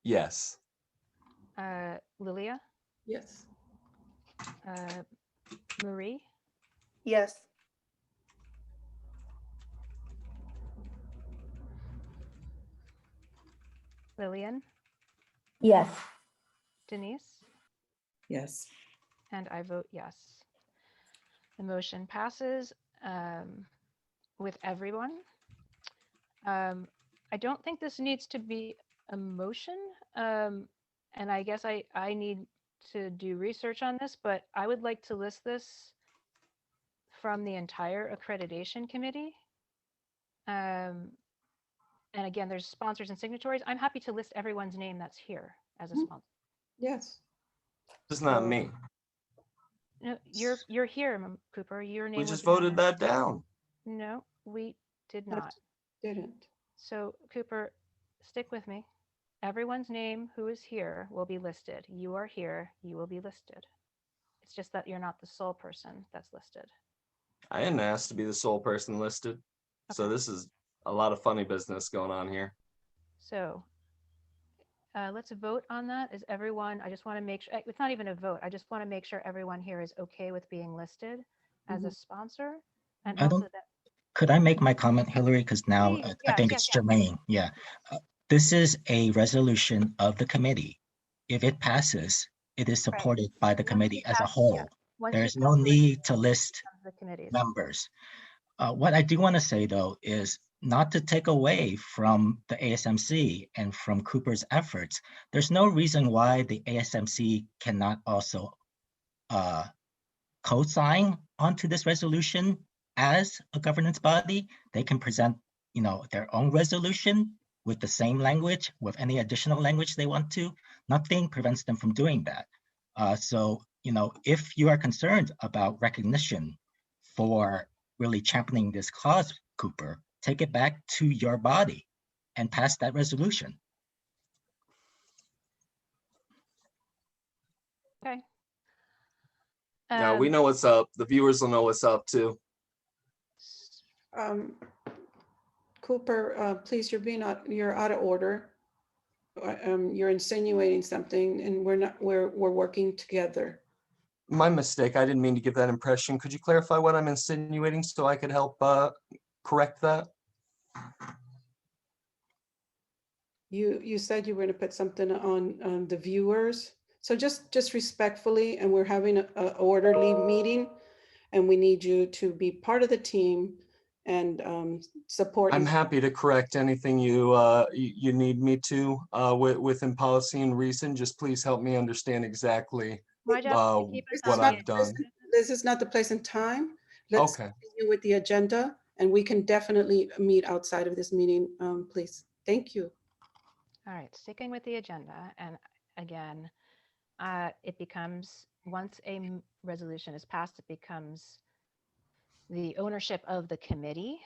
S6: Yes.
S1: Lilia,
S4: Yes.
S1: Marie,
S3: Yes.
S1: Lillian,
S7: Yes.
S1: Denise,
S8: Yes.
S1: and I vote yes. The motion passes with everyone. I don't think this needs to be a motion. And I guess I need to do research on this, but I would like to list this from the entire accreditation committee. And again, there's sponsors and signatories. I'm happy to list everyone's name that's here as a
S4: Mhm.
S1: sponsor.
S4: Yes.
S6: It's not
S4: So-
S6: me.
S1: No, you're here, Cooper. Your name
S6: We
S1: was
S6: just
S1: in
S6: voted
S1: there.
S6: that down.
S1: No, we did
S4: That
S1: not.
S4: Didn't.
S1: So Cooper, stick with me. Everyone's name who is here will be listed. You are here, you will be listed. It's just that you're not the sole person that's listed.
S6: I didn't ask to be the sole person listed. So
S1: Okay.
S6: this is a lot of funny business going on here.
S1: So let's vote on that. Is everyone, I just want to make sure, it's not even a vote. I just want to make sure everyone here is okay with being listed as a sponsor. And
S5: I
S1: also
S5: don't-
S1: that,
S5: Could I make my comment, Hillary? Because now
S1: please,
S5: I
S1: yes,
S5: think
S1: yes,
S5: it's
S1: yes.
S5: germane. Yeah. This is a resolution of the committee. If it passes, it is supported by the
S1: Once
S5: committee
S1: you
S5: as a
S1: pass-
S5: whole.
S1: yeah, once
S5: There
S1: you
S5: is no
S1: pass the
S5: need to list
S1: resolution, the committees.
S5: members. What I do want to say, though, is not to take away from the ASMC and from Cooper's efforts. There's no reason why the ASMC cannot also co-sign onto this resolution as a governance body. They can present, their own resolution with the same language, with any additional language they want to. Nothing prevents them from doing that. So, if you are concerned about recognition for really championing this cause, Cooper, take it back to your body and pass that resolution.
S1: Okay.
S6: Yeah, we know what's up. The viewers will know what's up too.
S4: Cooper, please, you're out of order. You're insinuating something, and we're working together.
S6: My mistake. I didn't mean to give that impression. Could you clarify what I'm insinuating so I could help correct that?
S4: You said you were going to put something on the viewers. So just respectfully, and we're having a orderly meeting, and we need you to be part of the team and support.
S6: I'm happy to correct anything you need me to within policy and reason. Just please help me understand exactly
S1: My job is to keep us
S6: what
S1: on the
S6: I've done.
S4: This is not the place and time. Let's
S6: Okay.
S4: continue with the agenda, and we can definitely meet outside of this meeting, please. Thank you.
S1: All right, sticking with the agenda, and again, it becomes, once a resolution is passed, it becomes the ownership of the committee.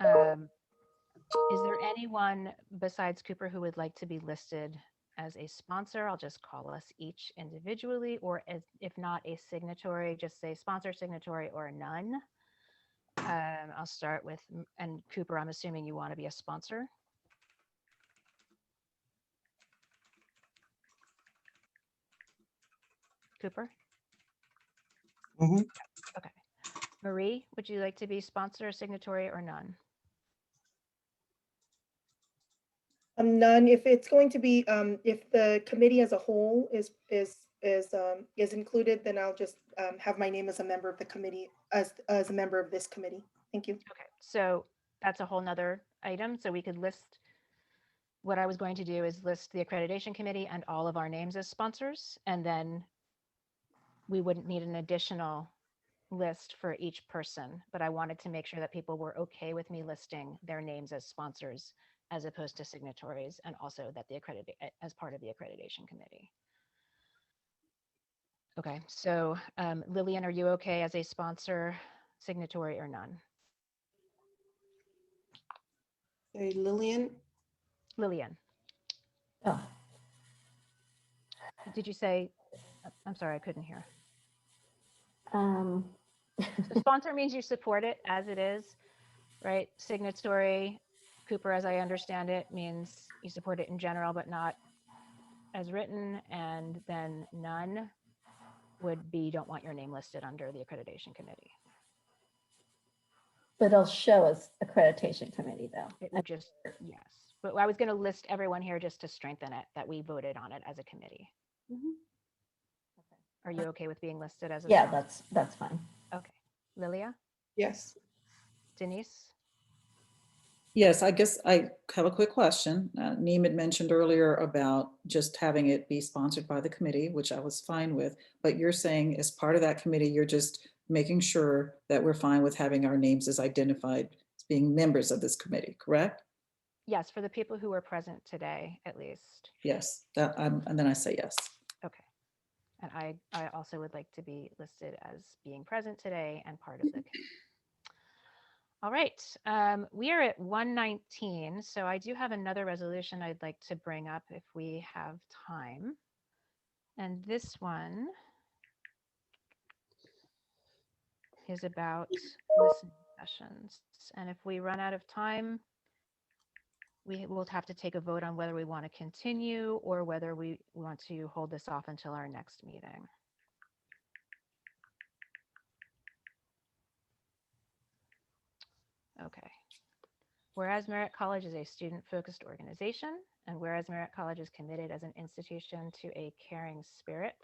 S1: Is there anyone besides Cooper who would like to be listed as a sponsor? I'll just call us each individually, or if not a signatory, just say sponsor, signatory, or none. I'll start with, and Cooper, I'm assuming you want to be a sponsor. Cooper?
S6: Mhm.
S1: Okay. Marie, would you like to be sponsor, signatory, or none?
S3: None. If it's going to be, if the committee as a whole is included, then I'll just have my name as a member of the committee, as a member of this committee. Thank you.
S1: Okay, so that's a whole nother item. So we could list, what I was going to do is list the accreditation committee and all of our names as sponsors, and then we wouldn't need an additional list for each person, but I wanted to make sure that people were okay with me listing their names as sponsors as opposed to signatories, and also that the as part of the accreditation committee. Okay, so Lillian, are you okay as a sponsor, signatory, or none?
S4: Say Lillian.
S1: Lillian,
S7: Oh,
S1: did you say, I'm sorry, I couldn't hear.
S7: um,
S1: So sponsor means you support it as it is, right? Signatory, Cooper, as I understand it, means you support it in general, but not as written. And then none would be, don't want your name listed under the accreditation committee.
S7: but it'll show as accreditation committee though.
S1: It would just, yes. But I was going to list everyone here just to strengthen it, that we voted on it as a committee. Are you okay with being listed as a
S7: Yeah,
S1: sponsor?
S7: that's fine.
S1: Okay. Lilia,
S4: Yes.
S1: Denise?
S8: Yes, I guess I have a quick question. Neem had mentioned earlier about just having it be sponsored by the committee, which I was fine with. But you're saying as part of that committee, you're just making sure that we're fine with having our names as identified as being members of this committee, correct?
S1: Yes, for the people who were present today, at least.
S8: Yes, and then I say yes.
S1: Okay. And I also would like to be listed as being present today and part of the committee. All right, we are at 1:19, so I do have another resolution I'd like to bring up if we have time. And this one is about listening sessions. And if we run out of time, we will have to take a vote on whether we want to continue or whether we want to hold this off until our next meeting. Okay. Whereas Merritt College is a student-focused organization, and whereas Merritt College is committed as an institution to a caring spirit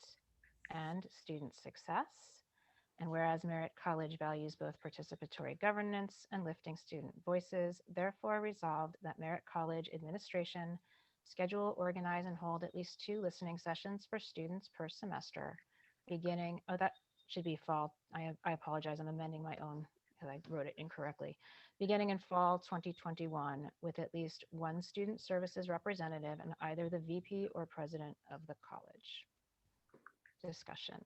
S1: and student success, and whereas Merritt College values both participatory governance and lifting student voices, therefore resolved that Merritt College administration schedule, organize, and hold at least 2 listening sessions for students per semester, beginning, oh, that should be fall. I apologize, I'm amending my own because I wrote it incorrectly. Beginning in fall 2021, with at least 1 student services representative and either the VP or president of the college. Discussion.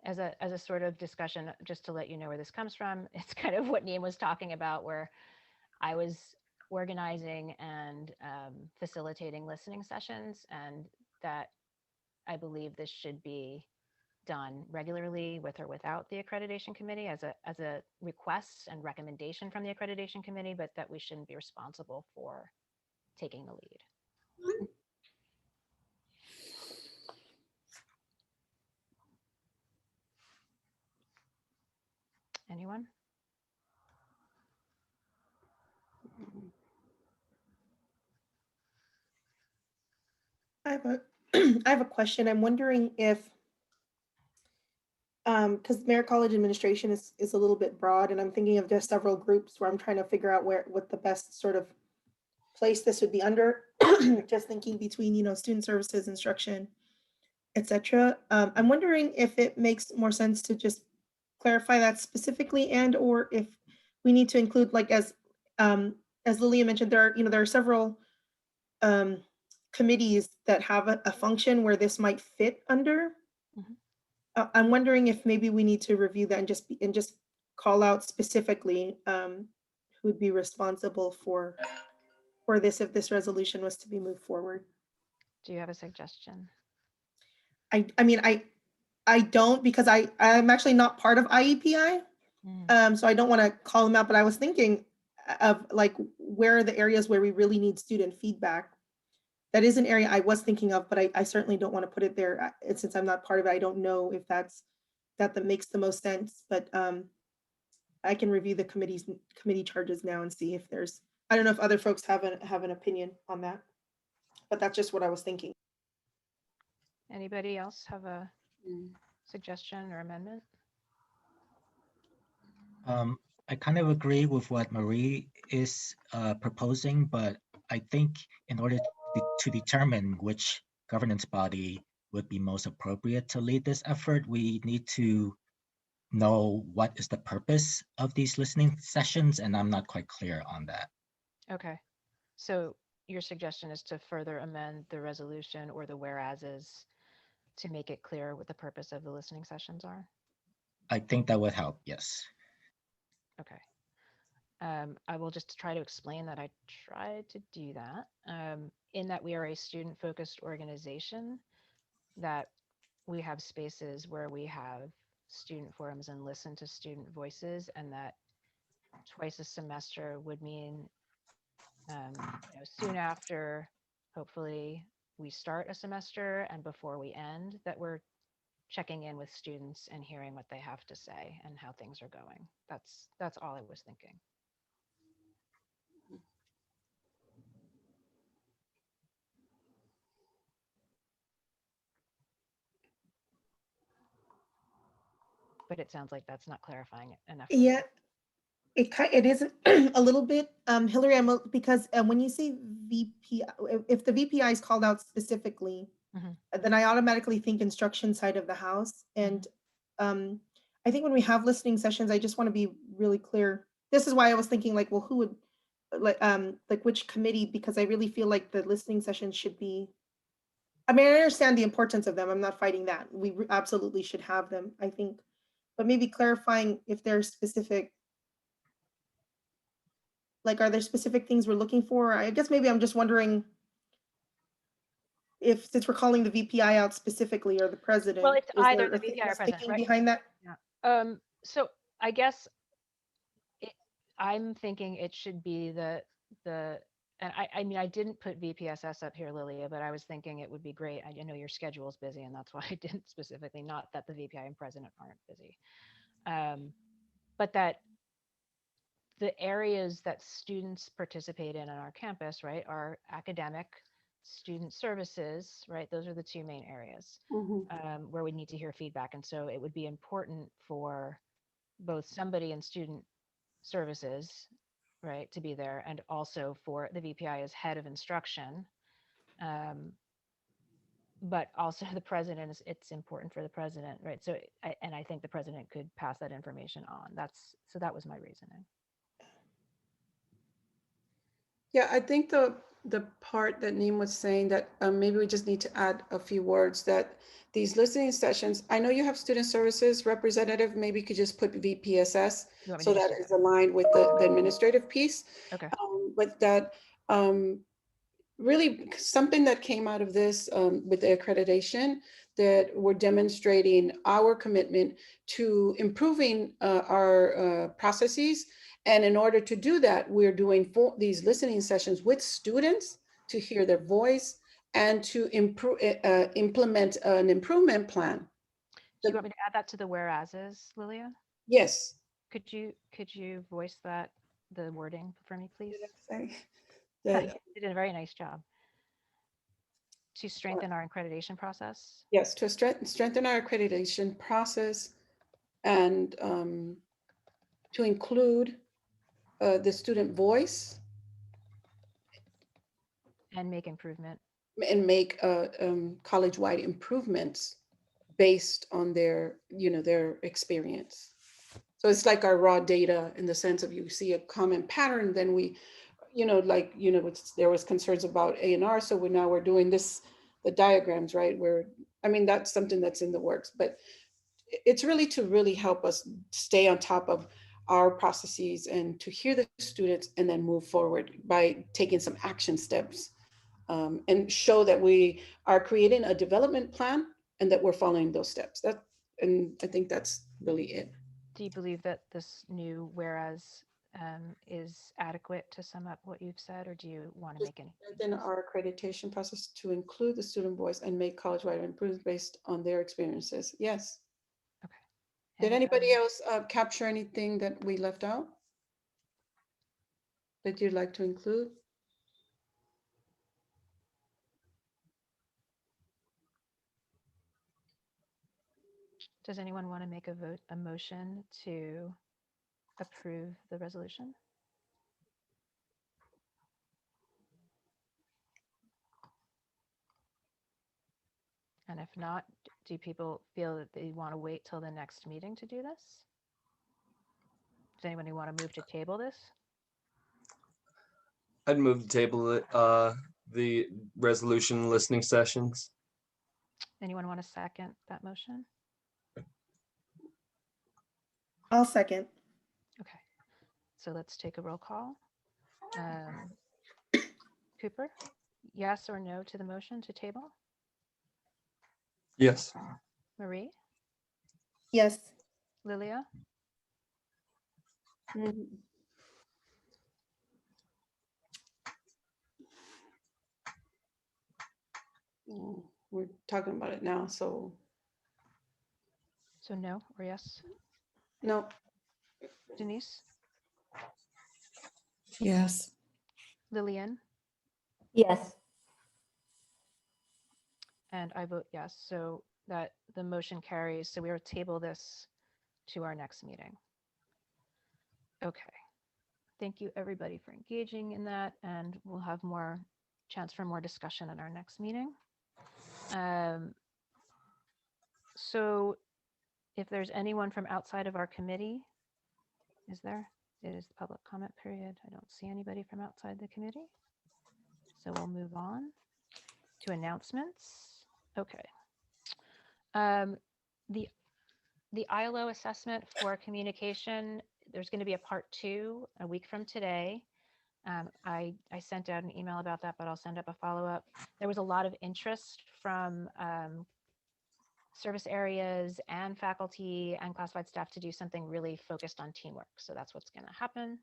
S1: As a sort of discussion, just to let you know where this comes from, it's kind of what Neem was talking about, where I was organizing and facilitating listening sessions, and that I believe this should be done regularly with or without the accreditation committee as a request and recommendation from the accreditation committee, but that we shouldn't be responsible for taking the lead. Anyone?
S3: I have a I have a question. I'm wondering if because Merritt College administration is a little bit broad, and I'm thinking of just several groups where I'm trying to figure out what the best sort of place this would be under. Just thinking between, you know, student services, instruction, etc. I'm wondering if it makes more sense to just clarify that specifically, and or if we need to include, like, as Lilia mentioned, there are several committees that have a function where this might fit under. I'm wondering if maybe we need to review that and just call out specifically who would be responsible for this if this resolution was to be moved forward.
S1: Do you have a suggestion?
S3: I mean, I don't, because I'm actually not part of IEPI, so I don't want to call them out, but I was thinking of, like, where are the areas where we really need student feedback. That is an area I was thinking of, but I certainly don't want to put it there. Since I'm not part of it, I don't know if that makes the most sense, but I can review the committee charges now and see if there's, I don't know if other folks have an opinion on that, but that's just what I was thinking.
S1: Anybody else have a suggestion or amendment?
S5: I kind of agree with what Marie is proposing, but I think in order to determine which governance body would be most appropriate to lead this effort, we need to know what is the purpose of these listening sessions, and I'm not quite clear on that.
S1: Okay. So your suggestion is to further amend the resolution or the whereases to make it clear what the purpose of the listening sessions are?
S5: I think that would help, yes.
S1: Okay. I will just try to explain that I tried to do that, in that we are a student-focused organization, that we have spaces where we have student forums and listen to student voices, and that twice a semester would mean, soon after, hopefully, we start a semester and before we end, that we're checking in with students and hearing what they have to say and how things are going. That's all I was thinking. But it sounds like that's not clarifying it enough for
S3: Yeah,
S1: you.
S3: it is a little bit, Hillary, because when you say VP, if the VPI is called out specifically,
S1: Mhm.
S3: then I automatically think instruction side of the house. And I think when we have listening sessions, I just want to be really clear. This is why I was thinking like, well, who would like which committee? Because I really feel like the listening sessions should be. I mean, I understand the importance of them. I'm not fighting that. We absolutely should have them, I think, but maybe clarifying if there's specific, like, are there specific things we're looking for? I guess maybe I'm just wondering if, since we're calling the VPI out specifically or the president,
S1: Well, it's
S3: is
S1: either
S3: there
S1: the
S3: a thing
S1: VPI or
S3: that's
S1: president,
S3: thinking
S1: right?
S3: behind that?
S1: So I guess I'm thinking it should be the and I mean I didn't put VPSS up here, Lilia, but I was thinking it would be great. I know your schedule is busy, and that's why I didn't specifically. Not that the VPI and president aren't busy, but that the areas that students participate in on our campus, right, are academic, student services, right? Those are the two main areas
S4: Mhm.
S1: where we need to hear feedback, and so it would be important for both somebody in student services, right, to be there, and also for the VPI as head of instruction. Um, but also the president is, it's important for the president, right? So, and I think the president could pass that information on. So that was my reasoning.
S4: Yeah, I think the part that Neem was saying that maybe we just need to add a few words that these listening sessions, I know you have student services representative, maybe you could just put VPSS
S1: You want me
S4: so
S1: to just
S4: that
S1: do
S4: is aligned with the administrative piece.
S1: Okay.
S4: But that really something that came out of this with the accreditation, that we're demonstrating our commitment to improving our processes. And in order to do that, we're doing these listening sessions with students to hear their voice and to improve, implement an improvement plan.
S1: Do you want me to add that to the whereases, Lilia?
S4: Yes.
S1: Could you voice that, the wording for me, please?
S4: Say
S1: You
S4: that,
S1: did a very nice job. To strengthen our accreditation process.
S4: yes, to strengthen our accreditation process and to include the student voice
S1: And make improvement.
S4: and make college-wide improvements based on their, their experience. So it's like our raw data in the sense of you see a common pattern, then we, there was concerns about A&R, so we're doing this, the diagrams, right? I mean, that's something that's in the works, but it's really to really help us stay on top of our processes and to hear the students and then move forward by taking some action steps and show that we are creating a development plan and that we're following those steps. And I think that's really it.
S1: Do you believe that this new whereas is adequate to sum up what you've said, or do you want to make any
S4: Strengthen
S1: changes?
S4: our accreditation process to include the student voice and make college-wide improvements based on their experiences. Yes.
S1: Okay.
S4: Did
S1: And,
S4: anybody else capture anything that we left out that you'd like to include?
S1: does anyone want to make a motion to approve the resolution? And if not, do people feel that they want to wait till the next meeting to do this? Does anybody want to move to table this?
S6: I'd move to table it, the resolution listening sessions.
S1: Anyone want to second that motion?
S3: I'll second.
S1: Okay, so let's take a roll call. Cooper, yes or no to the motion to table?
S6: Yes.
S1: Marie,
S3: Yes.
S1: Lilia,
S4: Oh, we're talking about it now, so
S1: so no or yes?
S4: no.
S1: Denise,
S8: Yes.
S1: Lillian,
S7: Yes.
S1: and I vote yes, so that the motion carries. So we will table this to our next meeting. Okay. Thank you everybody for engaging in that, and we'll have more chance for more discussion at our next meeting. So if there's anyone from outside of our committee, is there? It is the public comment period. I don't see anybody from outside the committee. So we'll move on to announcements. Okay. The ILO assessment for communication, there's going to be a part 2 a week from today. I sent out an email about that, but I'll send up a follow-up. There was a lot of interest from service areas and faculty and classified staff to do something really focused on teamwork. So that's what's going to happen.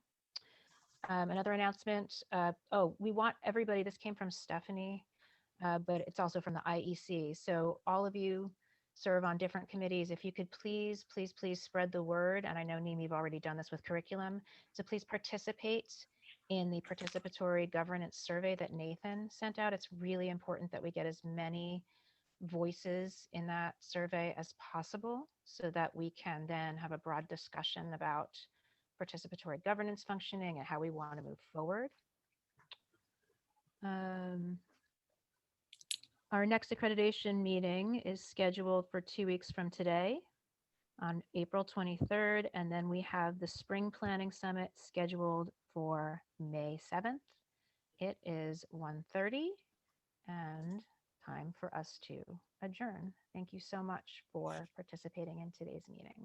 S1: Another announcement. We want everybody, this came from Stephanie, but it's also from the IEC. So all of you serve on different committees. If you could please spread the word. And I know, Neem, you've already done this with curriculum. So please participate in the participatory governance survey that Nathan sent out. It's really important that we get as many voices in that survey as possible so that we can then have a broad discussion about participatory governance functioning and how we want to move forward. Our next accreditation meeting is scheduled for 2 weeks from today on April 23rd, and then we have the Spring Planning Summit scheduled for May 7th. It is 1:30 and time for us to adjourn. Thank you so much for participating in today's meeting.